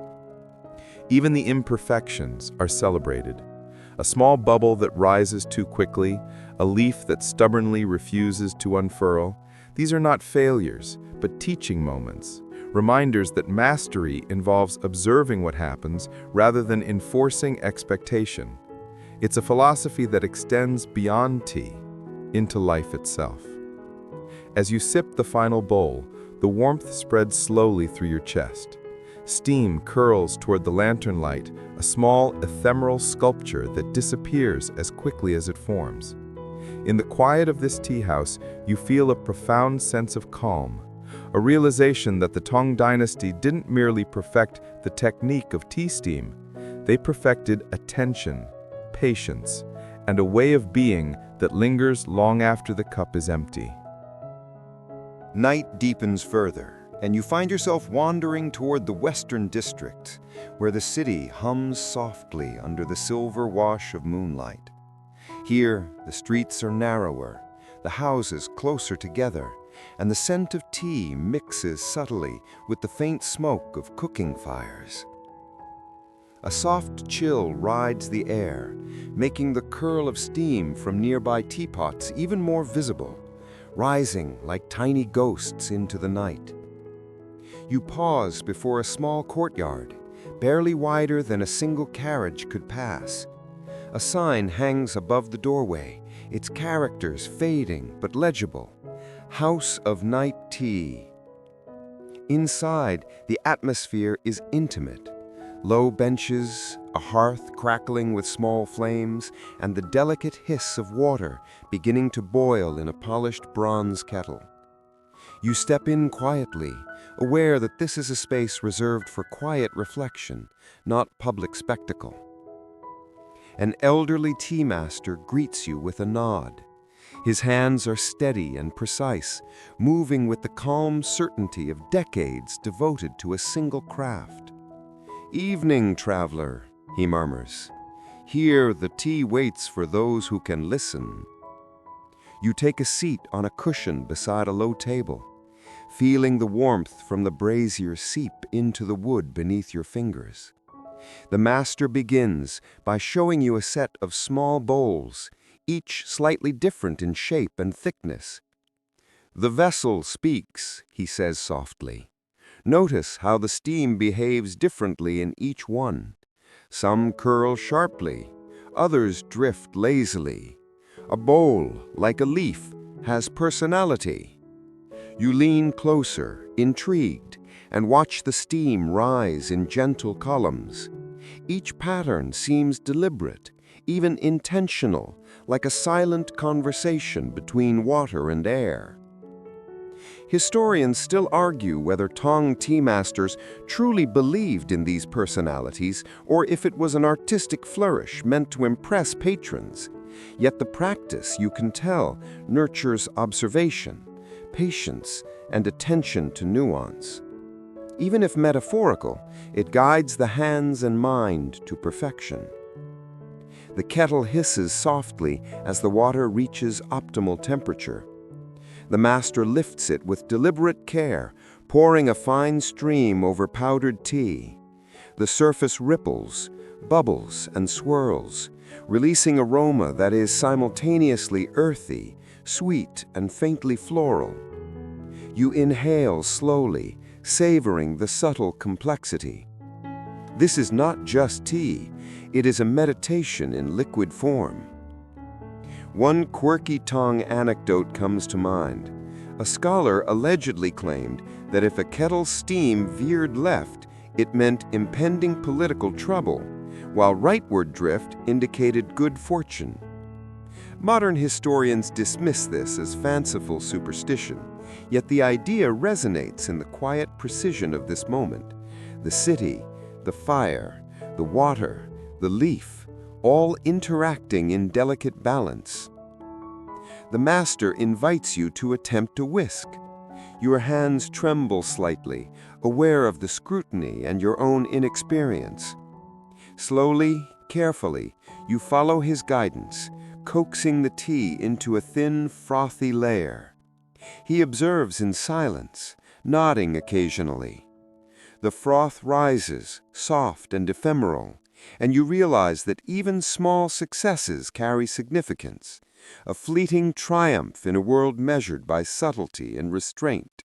Even the imperfections are celebrated. A small bubble that rises too quickly, a leaf that stubbornly refuses to unfurl. These are not failures, but teaching moments, reminders that mastery involves observing what happens rather than enforcing expectation. It's a philosophy that extends beyond tea, into life itself. As you sip the final bowl, the warmth spreads slowly through your chest. Steam curls toward the lantern light, a small, ephemeral sculpture that disappears as quickly as it forms. In the quiet of this tea house, you feel a profound sense of calm, a realization that the Tang Dynasty didn't merely perfect the technique of tea steam. They perfected attention, patience, and a way of being that lingers long after the cup is empty. Night deepens further, and you find yourself wandering toward the western district, where the city hums softly under the silver wash of moonlight. Here, the streets are narrower, the houses closer together, and the scent of tea mixes subtly with the faint smoke of cooking fires. A soft chill rides the air, making the curl of steam from nearby teapots even more visible, rising like tiny ghosts into the night. You pause before a small courtyard, barely wider than a single carriage could pass. A sign hangs above the doorway, its characters fading but legible. House of Night Tea. Inside, the atmosphere is intimate. Low benches, a hearth crackling with small flames, and the delicate hiss of water beginning to boil in a polished bronze kettle. You step in quietly, aware that this is a space reserved for quiet reflection, not public spectacle. An elderly tea master greets you with a nod. His hands are steady and precise, moving with the calm certainty of decades devoted to a single craft. "Evening, traveler," he murmurs. "Here the tea waits for those who can listen." You take a seat on a cushion beside a low table, feeling the warmth from the brazier seep into the wood beneath your fingers. The master begins by showing you a set of small bowls, each slightly different in shape and thickness. "The vessel speaks," he says softly. "Notice how the steam behaves differently in each one. Some curl sharply, others drift lazily. A bowl, like a leaf, has personality." You lean closer, intrigued, and watch the steam rise in gentle columns. Each pattern seems deliberate, even intentional, like a silent conversation between water and air. Historians still argue whether Tang tea masters truly believed in these personalities or if it was an artistic flourish meant to impress patrons. Yet the practice, you can tell, nurtures observation, patience, and attention to nuance. Even if metaphorical, it guides the hands and mind to perfection. The kettle hisses softly as the water reaches optimal temperature. The master lifts it with deliberate care, pouring a fine stream over powdered tea. The surface ripples, bubbles, and swirls, releasing aroma that is simultaneously earthy, sweet, and faintly floral. You inhale slowly, savoring the subtle complexity. This is not just tea, it is a meditation in liquid form. One quirky Tang anecdote comes to mind. A scholar allegedly claimed that if a kettle's steam veered left, it meant impending political trouble, while rightward drift indicated good fortune. Modern historians dismiss this as fanciful superstition, yet the idea resonates in the quiet precision of this moment. The city, the fire, the water, the leaf, all interacting in delicate balance. The master invites you to attempt a whisk. Your hands tremble slightly, aware of the scrutiny and your own inexperience. Slowly, carefully, you follow his guidance, coaxing the tea into a thin, frothy layer. He observes in silence, nodding occasionally. The froth rises, soft and ephemeral, And you realize that even small successes carry significance, a fleeting triumph in a world measured by subtlety and restraint.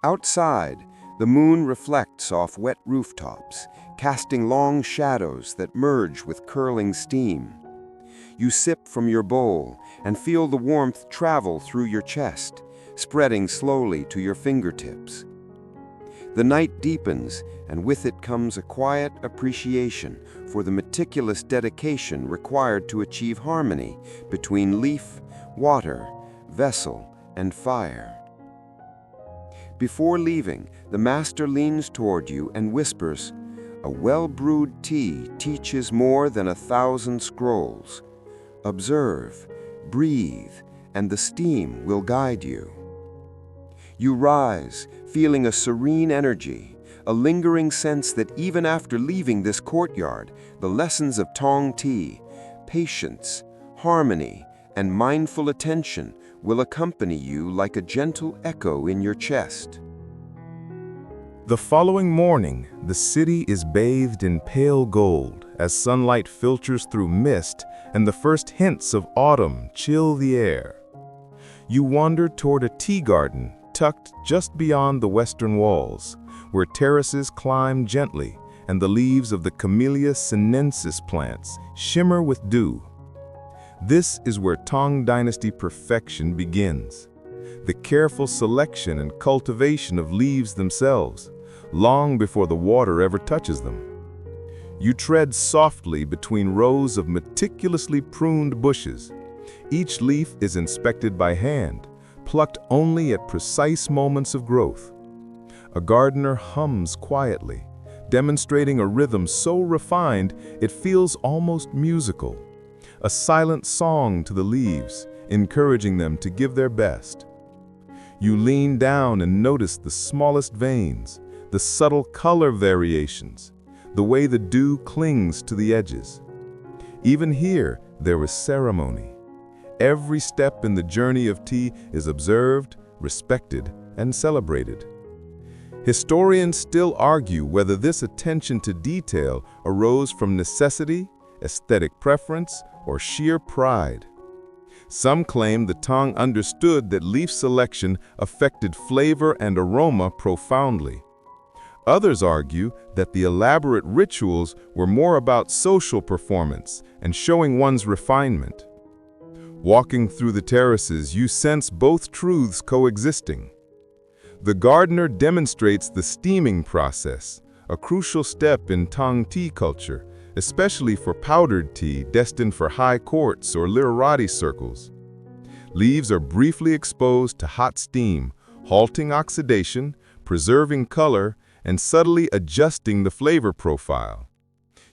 Outside, the moon reflects off wet rooftops, casting long shadows that merge with curling steam. You sip from your bowl and feel the warmth travel through your chest, spreading slowly to your fingertips. The night deepens, and with it comes a quiet appreciation for the meticulous dedication required to achieve harmony between leaf, water, vessel, and fire. Before leaving, the master leans toward you and whispers, "A well-brewed tea teaches more than 1,000 scrolls. Observe, breathe, and the steam will guide you." You rise, feeling a serene energy, a lingering sense that even after leaving this courtyard, the lessons of Tang tea, patience, harmony, and mindful attention will accompany you like a gentle echo in your chest. The following morning, the city is bathed in pale gold as sunlight filters through mist and the first hints of autumn chill the air. You wander toward a tea garden tucked just beyond the western walls, where terraces climb gently and the leaves of the Camellia sinensis plants shimmer with dew. This is where Tang Dynasty perfection begins. The careful selection and cultivation of leaves themselves, long before the water ever touches them. You tread softly between rows of meticulously pruned bushes. Each leaf is inspected by hand, plucked only at precise moments of growth. A gardener hums quietly, demonstrating a rhythm so refined it feels almost musical. A silent song to the leaves, encouraging them to give their best. You lean down and notice the smallest veins, the subtle color variations, the way the dew clings to the edges. Even here, there is ceremony. Every step in the journey of tea is observed, respected, and celebrated. Historians still argue whether this attention to detail arose from necessity, aesthetic preference, or sheer pride. Some claim the Tang understood that leaf selection affected flavor and aroma profoundly. Others argue that the elaborate rituals were more about social performance and showing one's refinement. Walking through the terraces, you sense both truths coexisting. The gardener demonstrates the steaming process, a crucial step in Tang tea culture, especially for powdered tea destined for high courts or literati circles. Leaves are briefly exposed to hot steam, halting oxidation, preserving color, and subtly adjusting the flavor profile.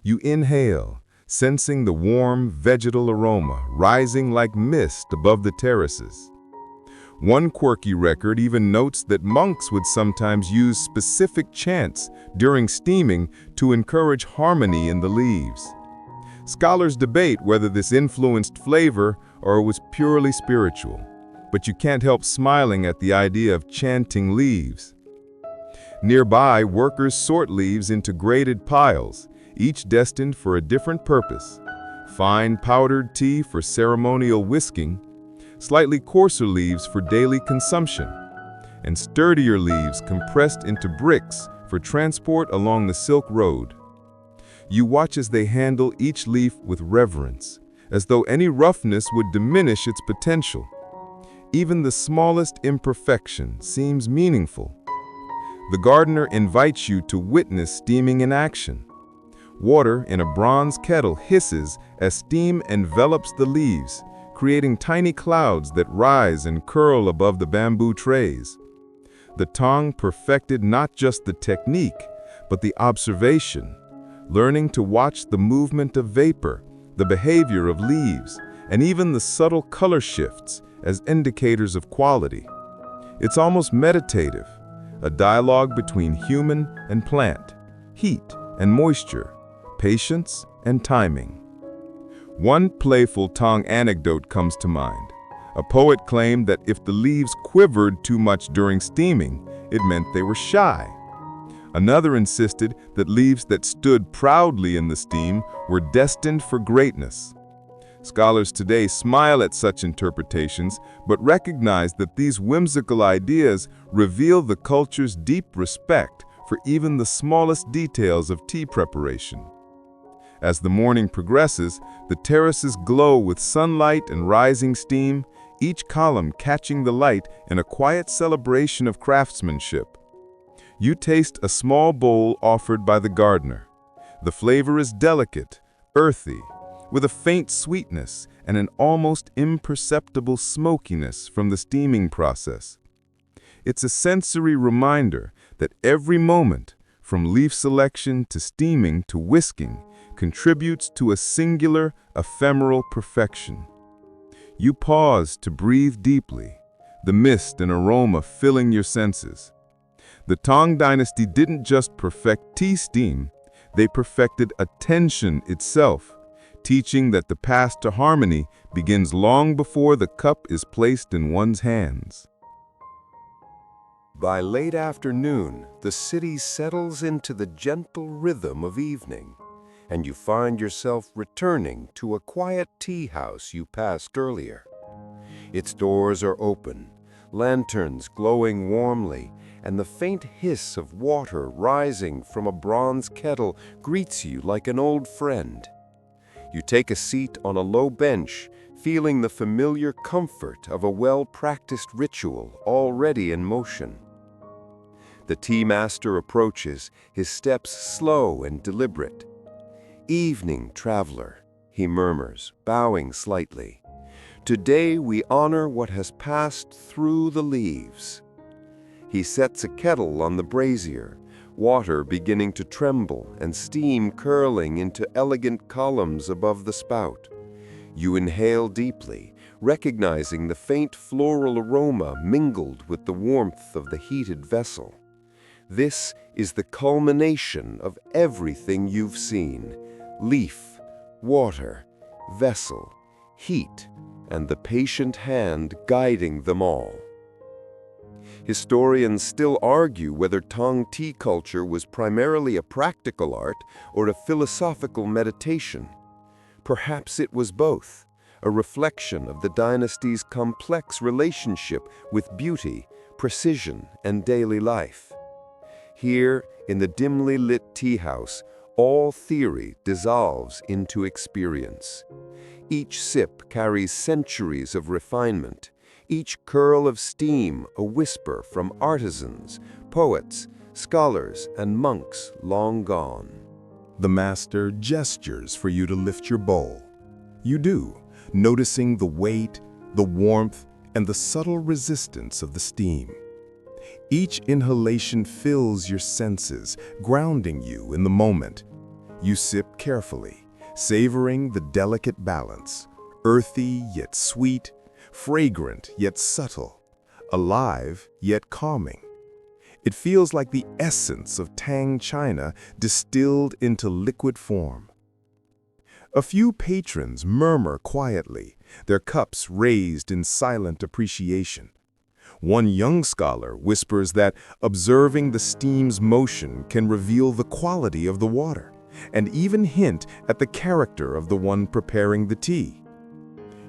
You inhale, sensing the warm vegetal aroma rising like mist above the terraces. One quirky record even notes that monks would sometimes use specific chants during steaming to encourage harmony in the leaves. Scholars debate whether this influenced flavor or was purely spiritual, but you can't help smiling at the idea of chanting leaves. Nearby, workers sort leaves into graded piles, each destined for a different purpose. Fine powdered tea for ceremonial whisking, slightly coarser leaves for daily consumption, and sturdier leaves compressed into bricks for transport along the Silk Road. You watch as they handle each leaf with reverence, as though any roughness would diminish its potential. Even the smallest imperfection seems meaningful. The gardener invites you to witness steaming in action. Water in a bronze kettle hisses as steam envelops the leaves, creating tiny clouds that rise and curl above the bamboo trays. The Tang perfected not just the technique, but the observation, learning to watch the movement of vapor, the behavior of leaves, and even the subtle color shifts as indicators of quality. It's almost meditative, a dialogue between human and plant, heat and moisture, patience and timing. One playful Tang anecdote comes to mind. A poet claimed that if the leaves quivered too much during steaming, it meant they were shy. Another insisted that leaves that stood proudly in the steam were destined for greatness. Scholars today smile at such interpretations, but recognize that these whimsical ideas reveal the culture's deep respect for even the smallest details of tea preparation. As the morning progresses, the terraces glow with sunlight and rising steam, each column catching the light in a quiet celebration of craftsmanship. You taste a small bowl offered by the gardener. The flavor is delicate, earthy, with a faint sweetness and an almost imperceptible smokiness from the steaming process. It's a sensory reminder that every moment, from leaf selection to steaming to whisking, contributes to a singular, ephemeral perfection. You pause to breathe deeply, the mist and aroma filling your senses. The Tang Dynasty didn't just perfect tea steam, they perfected attention itself, teaching that the path to harmony begins long before the cup is placed in one's hands. By late afternoon, the city settles into the gentle rhythm of evening, and you find yourself returning to a quiet tea house you passed earlier. Its doors are open, lanterns glowing warmly, and the faint hiss of water rising from a bronze kettle greets you like an old friend. You take a seat on a low bench, feeling the familiar comfort of a well-practiced ritual already in motion. The tea master approaches, his steps slow and deliberate. "Evening, traveler," he murmurs, bowing slightly. "Today we honor what has passed through the leaves." He sets a kettle on the brazier, water beginning to tremble and steam curling into elegant columns above the spout. You inhale deeply, recognizing the faint floral aroma mingled with the warmth of the heated vessel. This is the culmination of everything you've seen: leaf, water, vessel, heat, and the patient hand guiding them all. Historians still argue whether Tang tea culture was primarily a practical art or a philosophical meditation. Perhaps it was both, a reflection of the dynasty's complex relationship with beauty, precision, and daily life. Here, in the dimly lit tea house, all theory dissolves into experience. Each sip carries centuries of refinement, each curl of steam a whisper from artisans, poets, scholars, and monks long gone. The master gestures for you to lift your bowl. You do, noticing the weight, the warmth, and the subtle resistance of the steam. Each inhalation fills your senses, grounding you in the moment. You sip carefully, savoring the delicate balance, earthy yet sweet, fragrant yet subtle, alive yet calming. It feels like the essence of Tang China distilled into liquid form. A few patrons murmur quietly, their cups raised in silent appreciation. One young scholar whispers that observing the steam's motion can reveal the quality of the water, and even hint at the character of the one preparing the tea.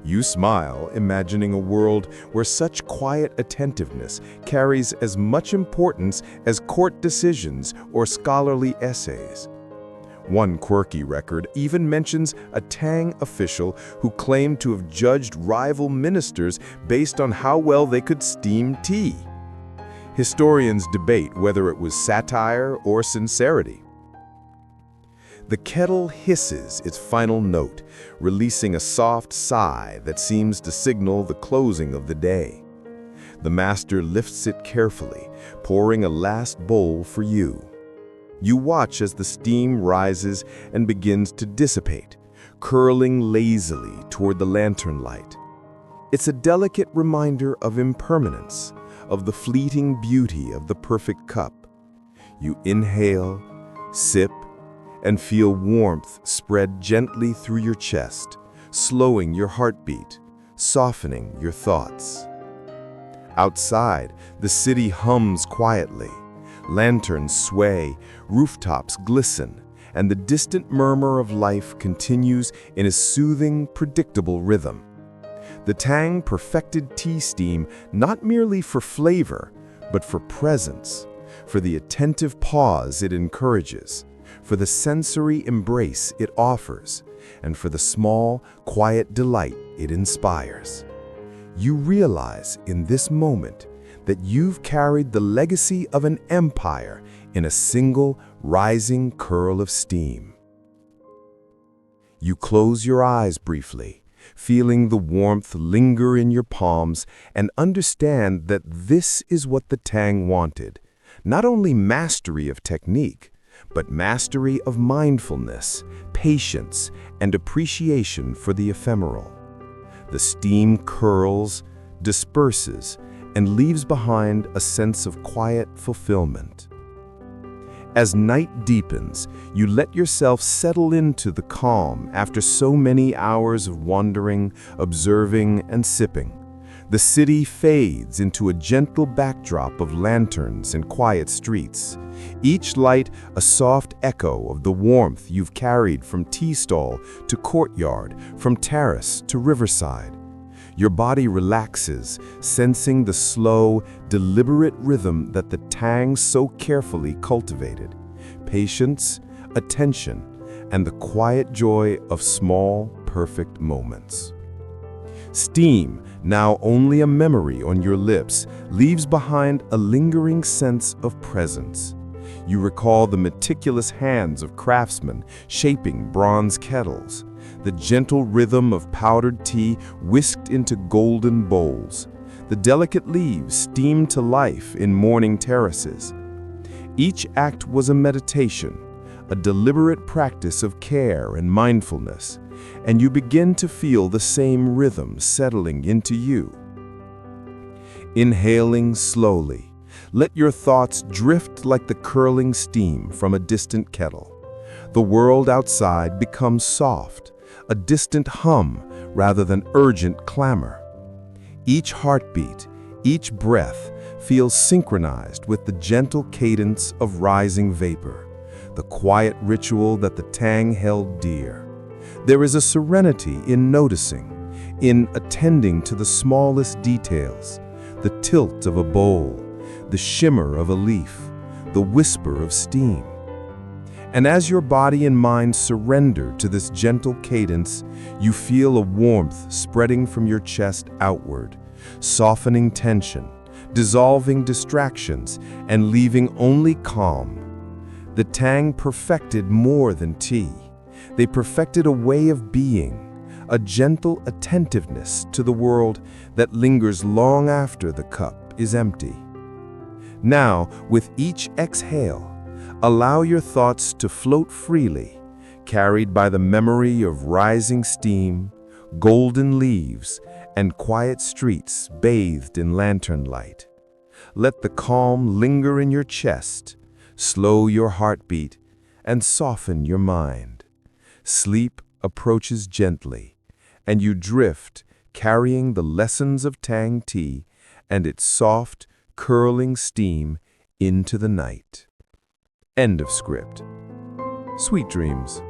You smile, imagining a world where such quiet attentiveness carries as much importance as court decisions or scholarly essays. One quirky record even mentions a Tang official who claimed to have judged rival ministers based on how well they could steam tea. Historians debate whether it was satire or sincerity. The kettle hisses its final note, releasing a soft sigh that seems to signal the closing of the day. The master lifts it carefully, pouring a last bowl for you. You watch as the steam rises and begins to dissipate, curling lazily toward the lantern light. It's a delicate reminder of impermanence, of the fleeting beauty of the perfect cup. You inhale, sip, and feel warmth spread gently through your chest, slowing your heartbeat, softening your thoughts. Outside, the city hums quietly, Lanterns sway, rooftops glisten, and the distant murmur of life continues in a soothing, predictable rhythm. The Tang perfected tea steam not merely for flavor, but for presence, for the attentive pause it encourages, for the sensory embrace it offers, and for the small, quiet delight it inspires. You realize in this moment that you've carried the legacy of an empire in a single rising curl of steam. You close your eyes briefly, feeling the warmth linger in your palms, and understand that this is what the Tang wanted, not only mastery of technique, but mastery of mindfulness, patience, and appreciation for the ephemeral. The steam curls, disperses, and leaves behind a sense of quiet fulfillment. As night deepens, you let yourself settle into the calm after so many hours of wandering, observing, and sipping. The city fades into a gentle backdrop of lanterns and quiet streets, each light a soft echo of the warmth you've carried from tea stall to courtyard, from terrace to riverside. Your body relaxes, sensing the slow, deliberate rhythm that the Tang so carefully cultivated. Patience, attention, and the quiet joy of small, perfect moments. Steam, now only a memory on your lips, leaves behind a lingering sense of presence. You recall the meticulous hands of craftsmen shaping bronze kettles, the gentle rhythm of powdered tea whisked into golden bowls, the delicate leaves steamed to life in morning terraces. Each act was a meditation, a deliberate practice of care and mindfulness, and you begin to feel the same rhythm settling into you. Inhaling slowly, let your thoughts drift like the curling steam from a distant kettle. The world outside becomes soft, a distant hum rather than urgent clamor. Each heartbeat, each breath feels synchronized with the gentle cadence of rising vapor, the quiet ritual that the Tang held dear. There is a serenity in noticing, in attending to the smallest details, the tilt of a bowl, the shimmer of a leaf, the whisper of steam. And as your body and mind surrender to this gentle cadence, you feel a warmth spreading from your chest outward, softening tension, dissolving distractions, and leaving only calm. The Tang perfected more than tea. They perfected a way of being, a gentle attentiveness to the world that lingers long after the cup is empty. Now, with each exhale, allow your thoughts to float freely, carried by the memory of rising steam, golden leaves, and quiet streets bathed in lantern light. Let the calm linger in your chest, slow your heartbeat, and soften your mind. Sleep approaches gently, and you drift, carrying the lessons of Tang tea and its soft, curling steam into the night. End of script. Sweet dreams.